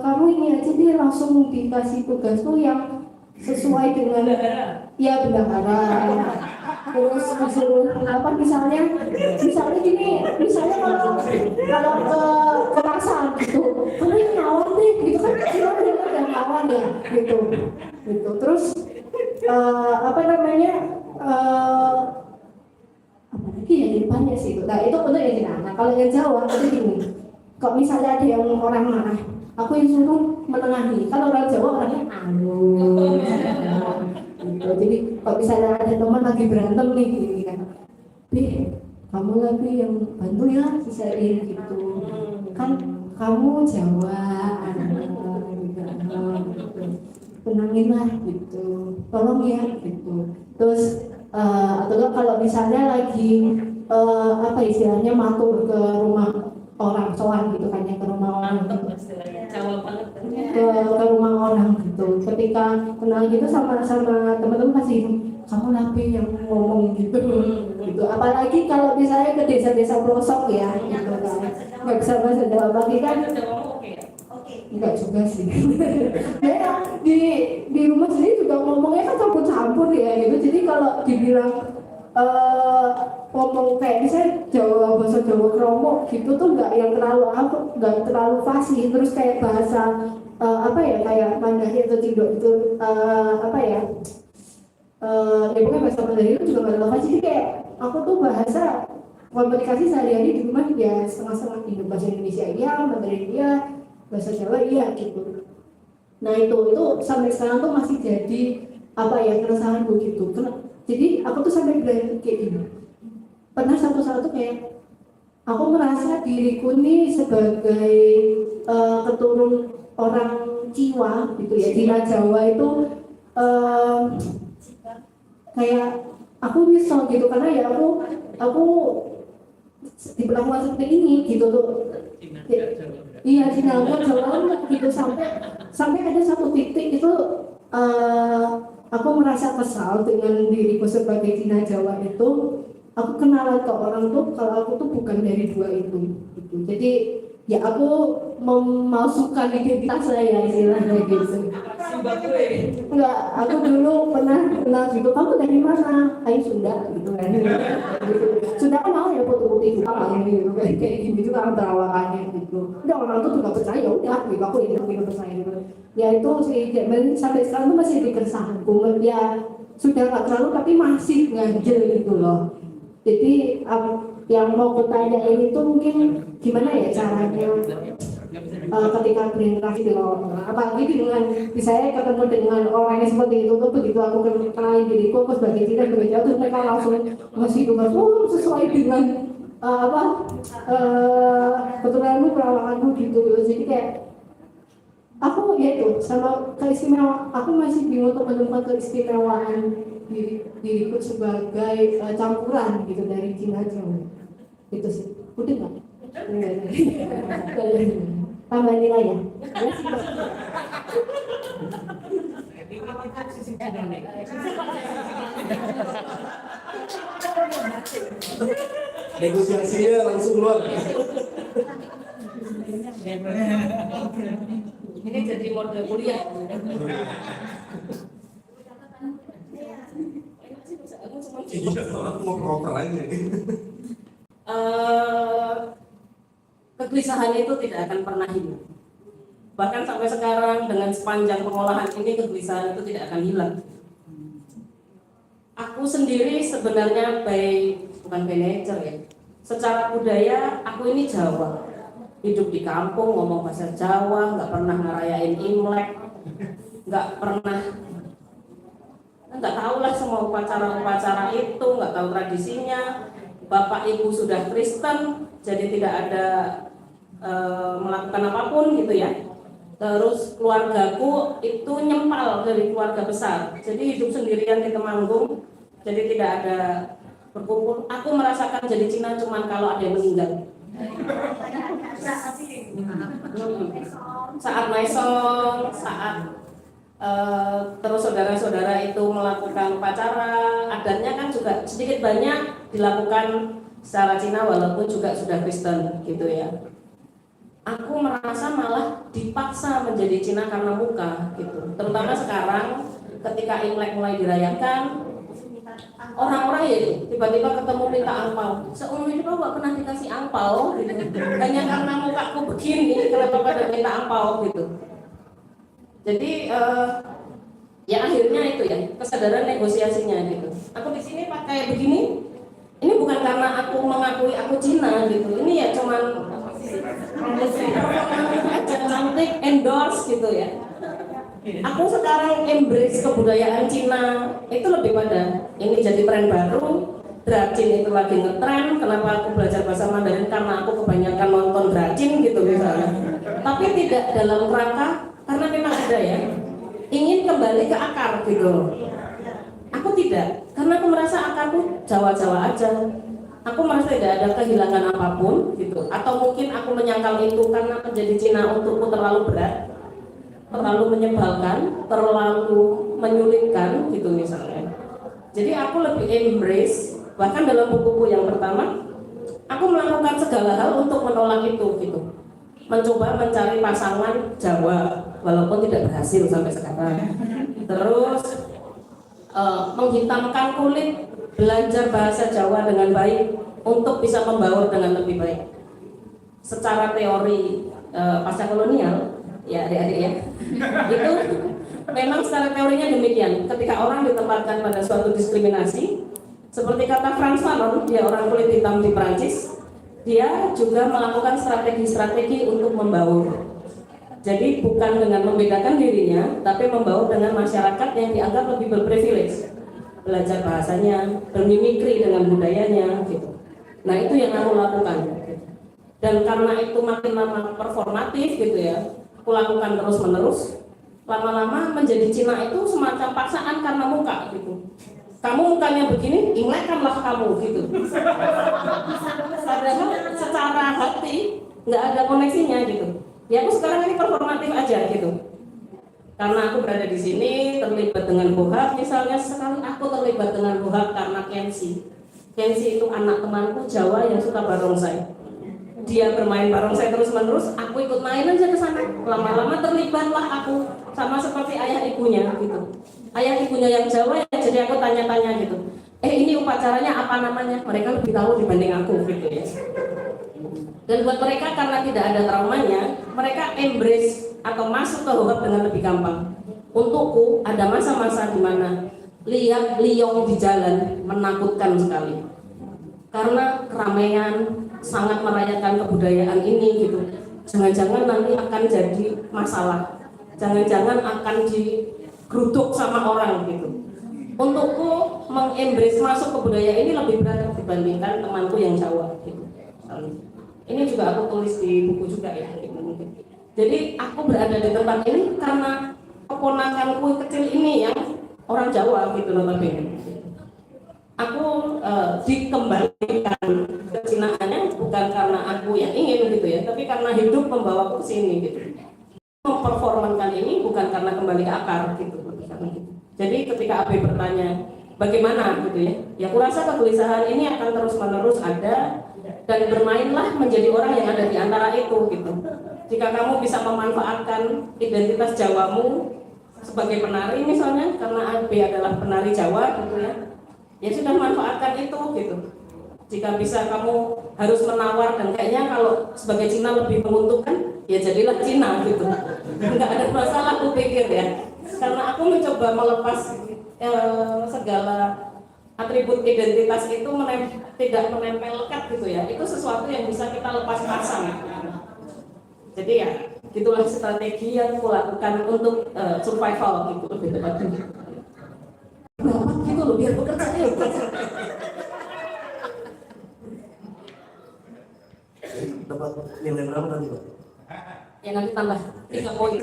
kamu ini aja dia langsung dikasih tugas tuh yang sesuai dengan ya bendahara. Terus disuruh apa misalnya gini, misalnya kalau ke pasar gitu, kamu ini ngawal deh gitu kan, cuma udah ngawal ya gitu. Terus apa lagi ya di depannya sih itu. Nah itu untuk yang Cina. Nah kalau yang Jawa itu gini, kok misalnya ada yang orang marah, aku yang suruh menengahi. Kalau orang Jawa orangnya gitu. Jadi kalau misalnya ada teman lagi berantem nih gini kan, kamu lagi yang bantu ya sisain gitu. Kan kamu Jawa, gitu. Tenanginlah gitu, tolong ya gitu. Terus atau kalau misalnya lagi apa istilahnya matur ke rumah orang soal gitu kan ya, ke rumah orang gitu. Jawa banget ke rumah orang gitu. Ketika kenal gitu sama teman-teman pasti kamu nabi yang ngomong gitu. Apalagi kalau misalnya ke desa-desa pelosok ya gitu kan, nggak bisa bahasa Jawa lagi kan. Enggak juga sih. Ya, di rumah sendiri juga ngomongnya kan campur-campur ya gitu. Jadi kalau dibilang ngomong kayak misalnya bahasa Jawa kromo gitu tuh nggak terlalu fasih. Terus kayak bahasa kayak Mandarin atau Cindo itu bukan bahasa Mandarin itu juga nggak terlalu fasih. Jadi kayak aku tuh bahasa komunikasi sehari-hari di rumah ya setengah-setengah gitu. Bahasa Indonesia iya, Mandarin iya, bahasa Jawa iya gitu. Nah itu sampai sekarang tuh masih jadi keresahanku gitu. Jadi aku tuh sampai bilang kayak gini, pernah satu saat tuh kayak aku merasa diriku nih sebagai keturun orang Ciwa gitu ya, Cina Jawa itu kayak aku nyesel gitu karena ya aku diperlakukan seperti ini gitu tuh. Iya, Cina Jawa gitu sampai ada satu titik itu aku merasa kesal dengan diriku sebagai Cina Jawa itu. Aku kenalan ke orang tuh kalau aku tuh bukan dari dua itu gitu. Jadi ya aku memasukkan identitas saya istilahnya gitu. Enggak, aku dulu pernah gitu, kamu dari mana? Ayo Sunda gitu kan. Sunda kan mau ya putih-putih gitu kayak gini juga perawakannya gitu. Udah orang tuh juga percaya, udah gitu aku ini percaya gitu. Ya itu sih sampai sekarang tuh masih dikeresahanku. Ya sudah nggak terlalu tapi masih ganjel gitu loh. Jadi yang mau kutanya ini tuh mungkin gimana ya caranya ketika berinteraksi dengan orang, apalagi dengan misalnya ketemu dengan orang yang seperti itu tuh begitu aku kenalin diriku aku sebagai Cina sebagai Jawa tuh mereka langsung ngasih tugas sesuai dengan keturunanmu perawakanmu gitu. Jadi kayak aku itu sama keistimewaan, aku masih bingung untuk menemukan keistimewaan diriku sebagai campuran gitu dari Cina Jawa gitu sih. Udah nggak? Tambah nilai ya? Negosiasinya langsung keluar. Ini jadi model kuliah. Iya, soalnya mau proper aja. Kegelisahan itu tidak akan pernah hilang. Bahkan sampai sekarang dengan sepanjang pengolahan ini kegelisahan itu tidak akan hilang. Aku sendiri sebenarnya bukan manajer ya. Secara budaya aku ini Jawa. Hidup di kampung, ngomong bahasa Jawa, nggak pernah ngerayain Imlek, nggak tahu lah semua upacara-upacara itu, nggak tahu tradisinya. Bapak ibu sudah Kristen, jadi tidak ada melakukan apapun gitu ya. Terus keluargaku itu nyempal dari keluarga besar, jadi hidup sendirian di Temanggung, jadi tidak ada berkumpul. Aku merasakan jadi Cina cuman kalau ada yang meninggal. Saat maisong, saat terus saudara-saudara itu melakukan upacara, adatnya kan juga sedikit banyak dilakukan secara Cina walaupun juga sudah Kristen gitu ya. Aku merasa malah dipaksa menjadi Cina karena muka gitu. Terutama sekarang ketika Imlek mulai dirayakan, orang-orang ya tiba-tiba ketemu minta angpau. Seumur hidup gak pernah dikasih angpau gitu. Hanya karena mukaku begini, kenapa pada minta angpau gitu. Jadi ya akhirnya itu ya kesadaran negosiasinya gitu. Aku di sini pakai begini, ini bukan karena aku mengakui aku Cina gitu. Ini ya cuman aja cantik, endorse gitu ya. Aku sekarang embrace kebudayaan Cina itu lebih pada ini jadi tren baru. Dracin itu lagi ngetren. Kenapa aku belajar bahasa Mandarin? Karena aku kebanyakan nonton Dracin gitu misalnya. Tapi tidak dalam kerangka karena memang ada ya ingin kembali ke akar gitu. Aku tidak, karena aku merasa akarku Jawa-Jawa aja. Aku merasa tidak ada kehilangan apapun gitu. Atau mungkin aku menyangkal itu karena menjadi Cina untukku terlalu berat, terlalu menyebalkan, terlalu menyulitkan gitu misalnya. Jadi aku lebih embrace, bahkan dalam bukuku yang pertama, aku melakukan segala hal untuk menolak itu gitu. Mencoba mencari pasangan Jawa, walaupun tidak berhasil sampai sekarang. Terus menghitamkan kulit, belajar bahasa Jawa dengan baik untuk bisa membaur dengan lebih baik. Secara teori pasca kolonial, ya adik-adik ya, itu memang secara teorinya demikian. Ketika orang ditempatkan pada suatu diskriminasi, seperti kata Frans Fanon, dia orang kulit hitam di Prancis, dia juga melakukan strategi-strategi untuk membaur. Jadi bukan dengan membedakan dirinya, tapi membaur dengan masyarakat yang dianggap lebih berprivilege, belajar bahasanya, bermimikri dengan budayanya, gitu. Nah itu yang aku lakukan. Dan karena itu makin lama performatif, gitu ya, aku lakukan terus-menerus. Lama-lama menjadi Cina itu semacam paksaan karena muka, gitu. Kamu mukanya begini, imlekkanlah kamu, gitu. Padahal secara hati nggak ada koneksinya, gitu. Ya aku sekarang ini performatif aja gitu. Karena aku berada di sini terlibat dengan Bohab, misalnya sekali aku terlibat dengan Bohab karena Kensi. Kensi itu anak temanku Jawa yang suka barongsai. Dia bermain barongsai terus-menerus, aku ikut main aja ke sana. Lama-lama terlibatlah aku sama seperti ayah ibunya gitu. Ayah ibunya yang Jawa ya, jadi aku tanya-tanya gitu. Ini upacaranya apa namanya? Mereka lebih tahu dibanding aku gitu ya. Dan buat mereka karena tidak ada traumanya, mereka embrace atau masuk ke Bohab dengan lebih gampang. Untukku ada masa-masa di mana lihat liong di jalan menakutkan sekali. Karena keramaian sangat merayakan kebudayaan ini gitu. Jangan-jangan nanti akan jadi masalah. Jangan-jangan akan digeruduk sama orang gitu. Untukku mengembrace masuk ke budaya ini lebih berat dibandingkan temanku yang Jawa gitu. Ini juga aku tulis di buku juga ya. Jadi aku berada di tempat ini karena keponakanku kecil ini yang orang Jawa gitu notabene. Aku dikembalikan ke Cinaannya bukan karena membawaku ke sini gitu. Memperformankan ini bukan karena kembali ke akar gitu, lebih karena gitu. Jadi ketika Abi bertanya bagaimana gitu ya, ya kurasa kegelisahan ini akan terus menerus ada, dan bermainlah menjadi orang yang ada di antara itu gitu. Jika kamu bisa memanfaatkan identitas Jawamu sebagai penari misalnya, karena Abi adalah penari Jawa gitu ya sudah manfaatkan itu gitu. Jika bisa kamu harus menawar, dan kayaknya kalau sebagai Cina lebih menguntungkan, ya jadilah Cina gitu. Enggak ada masalah aku pikir ya, karena aku mencoba melepas segala atribut identitas itu tidak menempel lekat gitu ya. Itu sesuatu yang bisa kita lepas pasang. Jadi ya gitulah strategi yang aku lakukan untuk survival gitu lebih tepatnya. Berapa gitu loh biar bekerja ya. Dapat nilai berapa tadi, Pak? Ya nanti tambah 3 poin.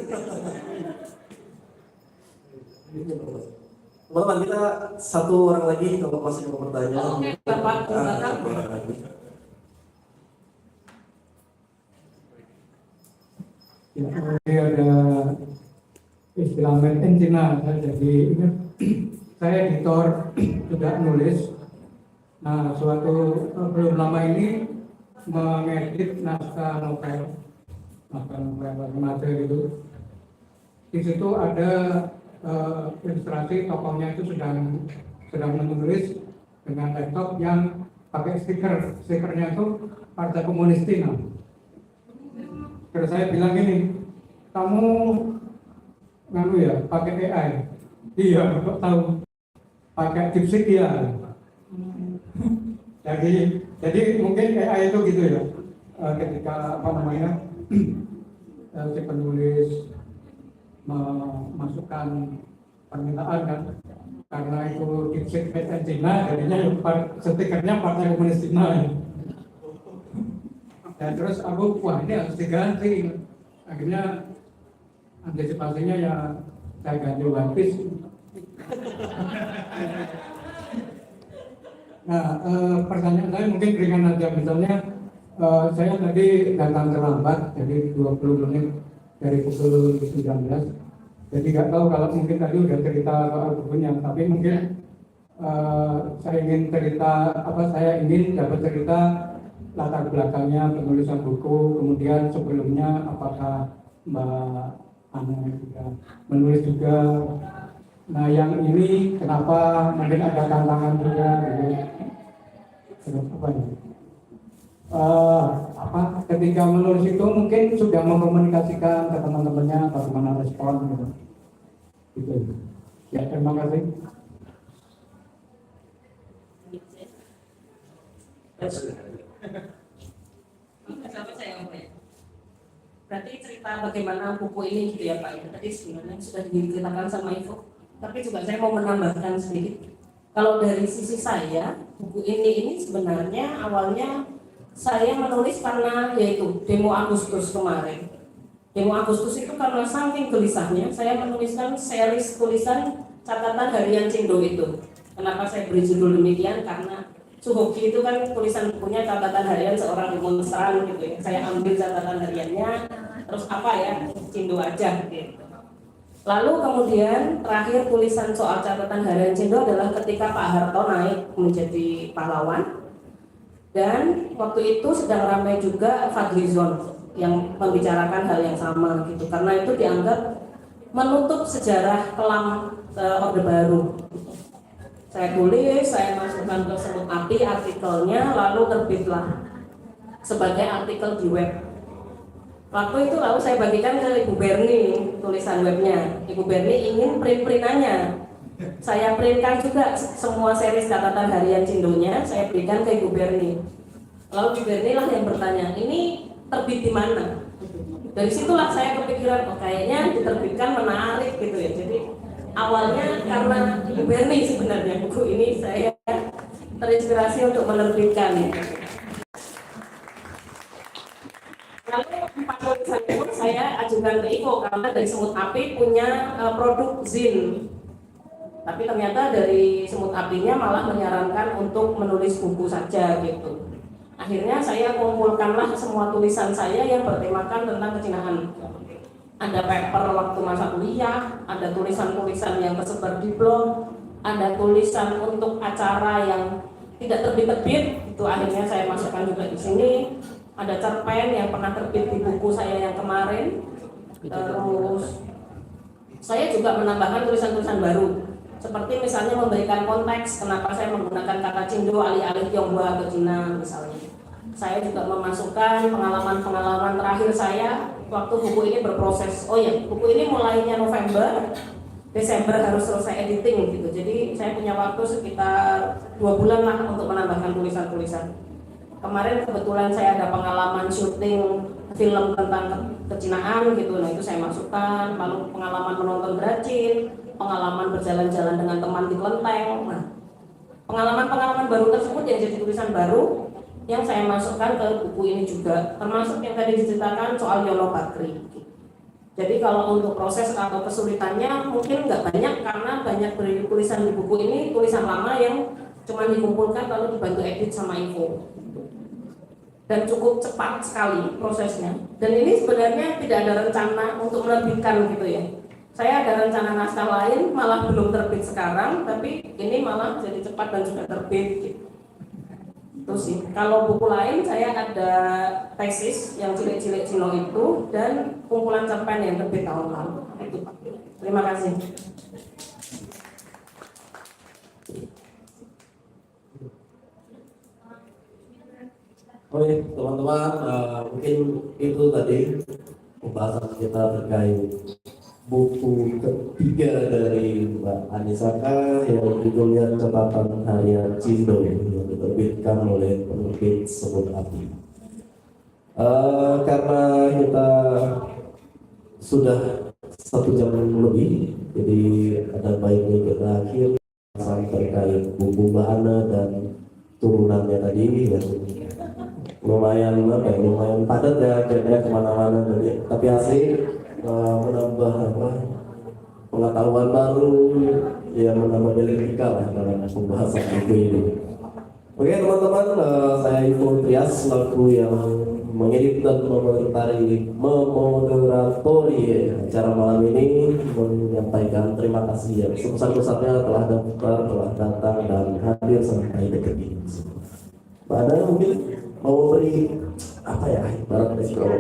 Teman-teman, kita satu orang lagi kalau masih mau bertanya. Oke, Bapak. Ya, ini ada istilah made in China. Saya jadi ingat, saya editor sudah nulis. Nah, belum lama ini mengedit naskah novel remaja gitu. Di situ ada ilustrasi tokohnya itu sedang menulis dengan laptop yang pakai stikernya itu Partai Komunis Cina. Terus saya bilang gini, kamu nganu ya pakai AI? Iya, kok tahu? Pakai DeepSeek ya. Jadi mungkin AI itu gitu ya. Ketika si penulis memasukkan permintaan kan, karena itu DeepSeek made in China, jadinya stikernya Partai Komunis Cina ya. Dan terus aku, wah ini harus diganti. Akhirnya antisipasinya ya saya ganti One Piece. Nah, pertanyaan saya mungkin ringan aja. Misalnya saya tadi datang terlambat, jadi 20 menit dari pukul 19. Jadi nggak tahu kalau mungkin tadi udah cerita soal bukunya, tapi mungkin saya ingin dapat cerita latar belakangnya penulisan buku, kemudian sebelumnya apakah Mbak Ana juga menulis juga. Nah yang ini kenapa mungkin ada tantangan juga gitu. Ketika menulis itu mungkin sudah mengkomunikasikan ke teman-temannya bagaimana respon gitu. Gitu. Ya terima kasih. Berarti cerita bagaimana buku ini gitu ya Pak. Tadi sebenarnya sudah diceritakan sama Ibu, tapi juga saya mau menambahkan sedikit. Kalau dari sisi saya, buku ini sebenarnya awalnya saya menulis karena yaitu demo Agustus kemarin. Demo Agustus itu karena saking gelisahnya, saya menuliskan series tulisan catatan harian Cindo itu. Kenapa saya beri judul demikian? Karena Suhoki itu kan tulisan bukunya catatan harian seorang demonstran gitu ya. Saya ambil catatan hariannya, terus apa ya, Cindo aja gitu. Lalu kemudian terakhir tulisan soal catatan harian Cindo adalah ketika Pak Harto naik menjadi pahlawan. Dan waktu itu sedang ramai juga Fadlizon yang membicarakan hal yang sama gitu. Karena itu dianggap menutup sejarah kelam Orde Baru. Saya tulis, saya masukkan ke Semut Api artikelnya, lalu terbitlah sebagai artikel di web. Waktu itu lalu saya bagikan ke Ibu Berni tulisan webnya. Ibu Berni ingin print-printannya. Saya printkan juga semua series catatan harian Cindonya, saya berikan ke Ibu Berni. Lalu Ibu Berni lah yang bertanya, ini terbit di mana? Dari situlah saya kepikiran, kayaknya diterbitkan menarik gitu ya. Jadi awalnya karena Ibu Berni sebenarnya buku ini saya terinspirasi untuk menerbitkan. Lalu 4 tulisan itu saya ajukan ke Iko karena dari Semut Api punya produk zin. Tapi ternyata dari Semut Apinya malah menyarankan untuk menulis buku saja gitu. Akhirnya saya kumpulkanlah semua tulisan saya yang bertemakan tentang kecinahan. Ada paper waktu masa kuliah, ada tulisan-tulisan yang tersebar di blog, ada tulisan untuk acara yang tidak terbit-terbit, itu akhirnya saya masukkan juga di sini. Ada cerpen yang pernah terbit di buku saya yang kemarin. Terus saya juga menambahkan tulisan-tulisan baru, seperti misalnya memberikan konteks kenapa saya menggunakan kata Cindo alih-alih Tionghoa ke Cina misalnya. Saya juga memasukkan pengalaman-pengalaman terakhir saya waktu buku ini berproses. Oh ya, buku ini mulainya November, Desember harus selesai editing gitu. Jadi saya punya waktu sekitar 2 bulan lah untuk menambahkan tulisan-tulisan. Kemarin kebetulan saya ada pengalaman syuting film tentang kecinaan gitu, nah itu saya masukkan. Lalu pengalaman menonton Bracin, pengalaman berjalan-jalan dengan teman di kelenteng. Nah, pengalaman-pengalaman baru tersebut yang jadi tulisan baru yang saya masukkan ke buku ini juga, termasuk yang tadi diceritakan soal Yono Bakri. Jadi kalau untuk proses atau kesulitannya mungkin nggak banyak, karena banyak tulisan di buku ini tulisan lama yang cuma dikumpulkan lalu dibantu edit sama info. Dan cukup cepat sekali prosesnya. Dan ini sebenarnya tidak ada rencana untuk menerbitkan gitu ya. Saya ada rencana naskah lain, malah belum terbit sekarang, tapi ini malah jadi cepat dan sudah terbit gitu. Itu sih. Kalau buku lain saya ada tesis yang cilik-cilik Cino itu dan kumpulan cerpen yang terbit tahun lalu. Itu Pak. Terima kasih. Oke teman-teman, mungkin itu tadi pembahasan kita terkait buku ketiga dari Mbak Anisaka yang judulnya Catatan Harian Cindo yang diterbitkan oleh penerbit Semut Api. Karena kita sudah 1 jam lebih, jadi ada baiknya kita akhir terkait buku Mbak Ana dan turunannya tadi yang lumayan padat ya, kayaknya kemana-mana, tapi asik, menambah pengetahuan baru, ya menambah dialektika lah dalam pembahasan buku ini. Oke teman-teman, saya Ivo Trias selaku yang mengedit dan memoderatori acara malam ini, menyampaikan terima kasih yang sebesar-besarnya telah daftar, telah datang dan hadir sampai detik ini. Pada mungkin mau beri apa ya, ibaratnya kalau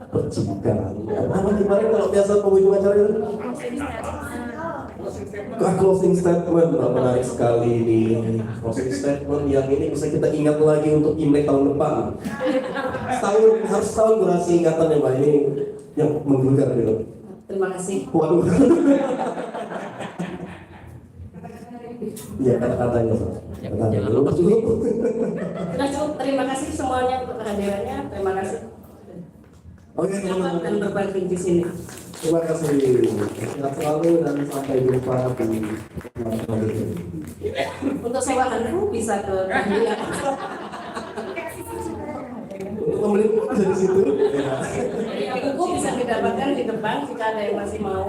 percikan apa kemarin kalau biasa pengunjung acara itu closing statement, menarik sekali ini closing statement yang ini bisa kita ingat lagi untuk Imlek tahun depan. Harus tahun durasi ingatan ya Mbak, ini yang menggugah gitu. Terima kasih. Waduh. Ya kata-katanya Jangan lupa cukup. Sudah cukup. Terima kasih semuanya untuk kehadirannya. Terima kasih. Oke teman-teman, Dan berbagi di sini. terima kasih. Sehat selalu dan sampai jumpa di Untuk sewa handphone bisa ke Kahlia. untuk membeli buku dari situ. Buku bisa didapatkan di depan jika ada yang masih mau.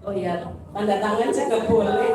Oh iya, tanda tangan juga boleh.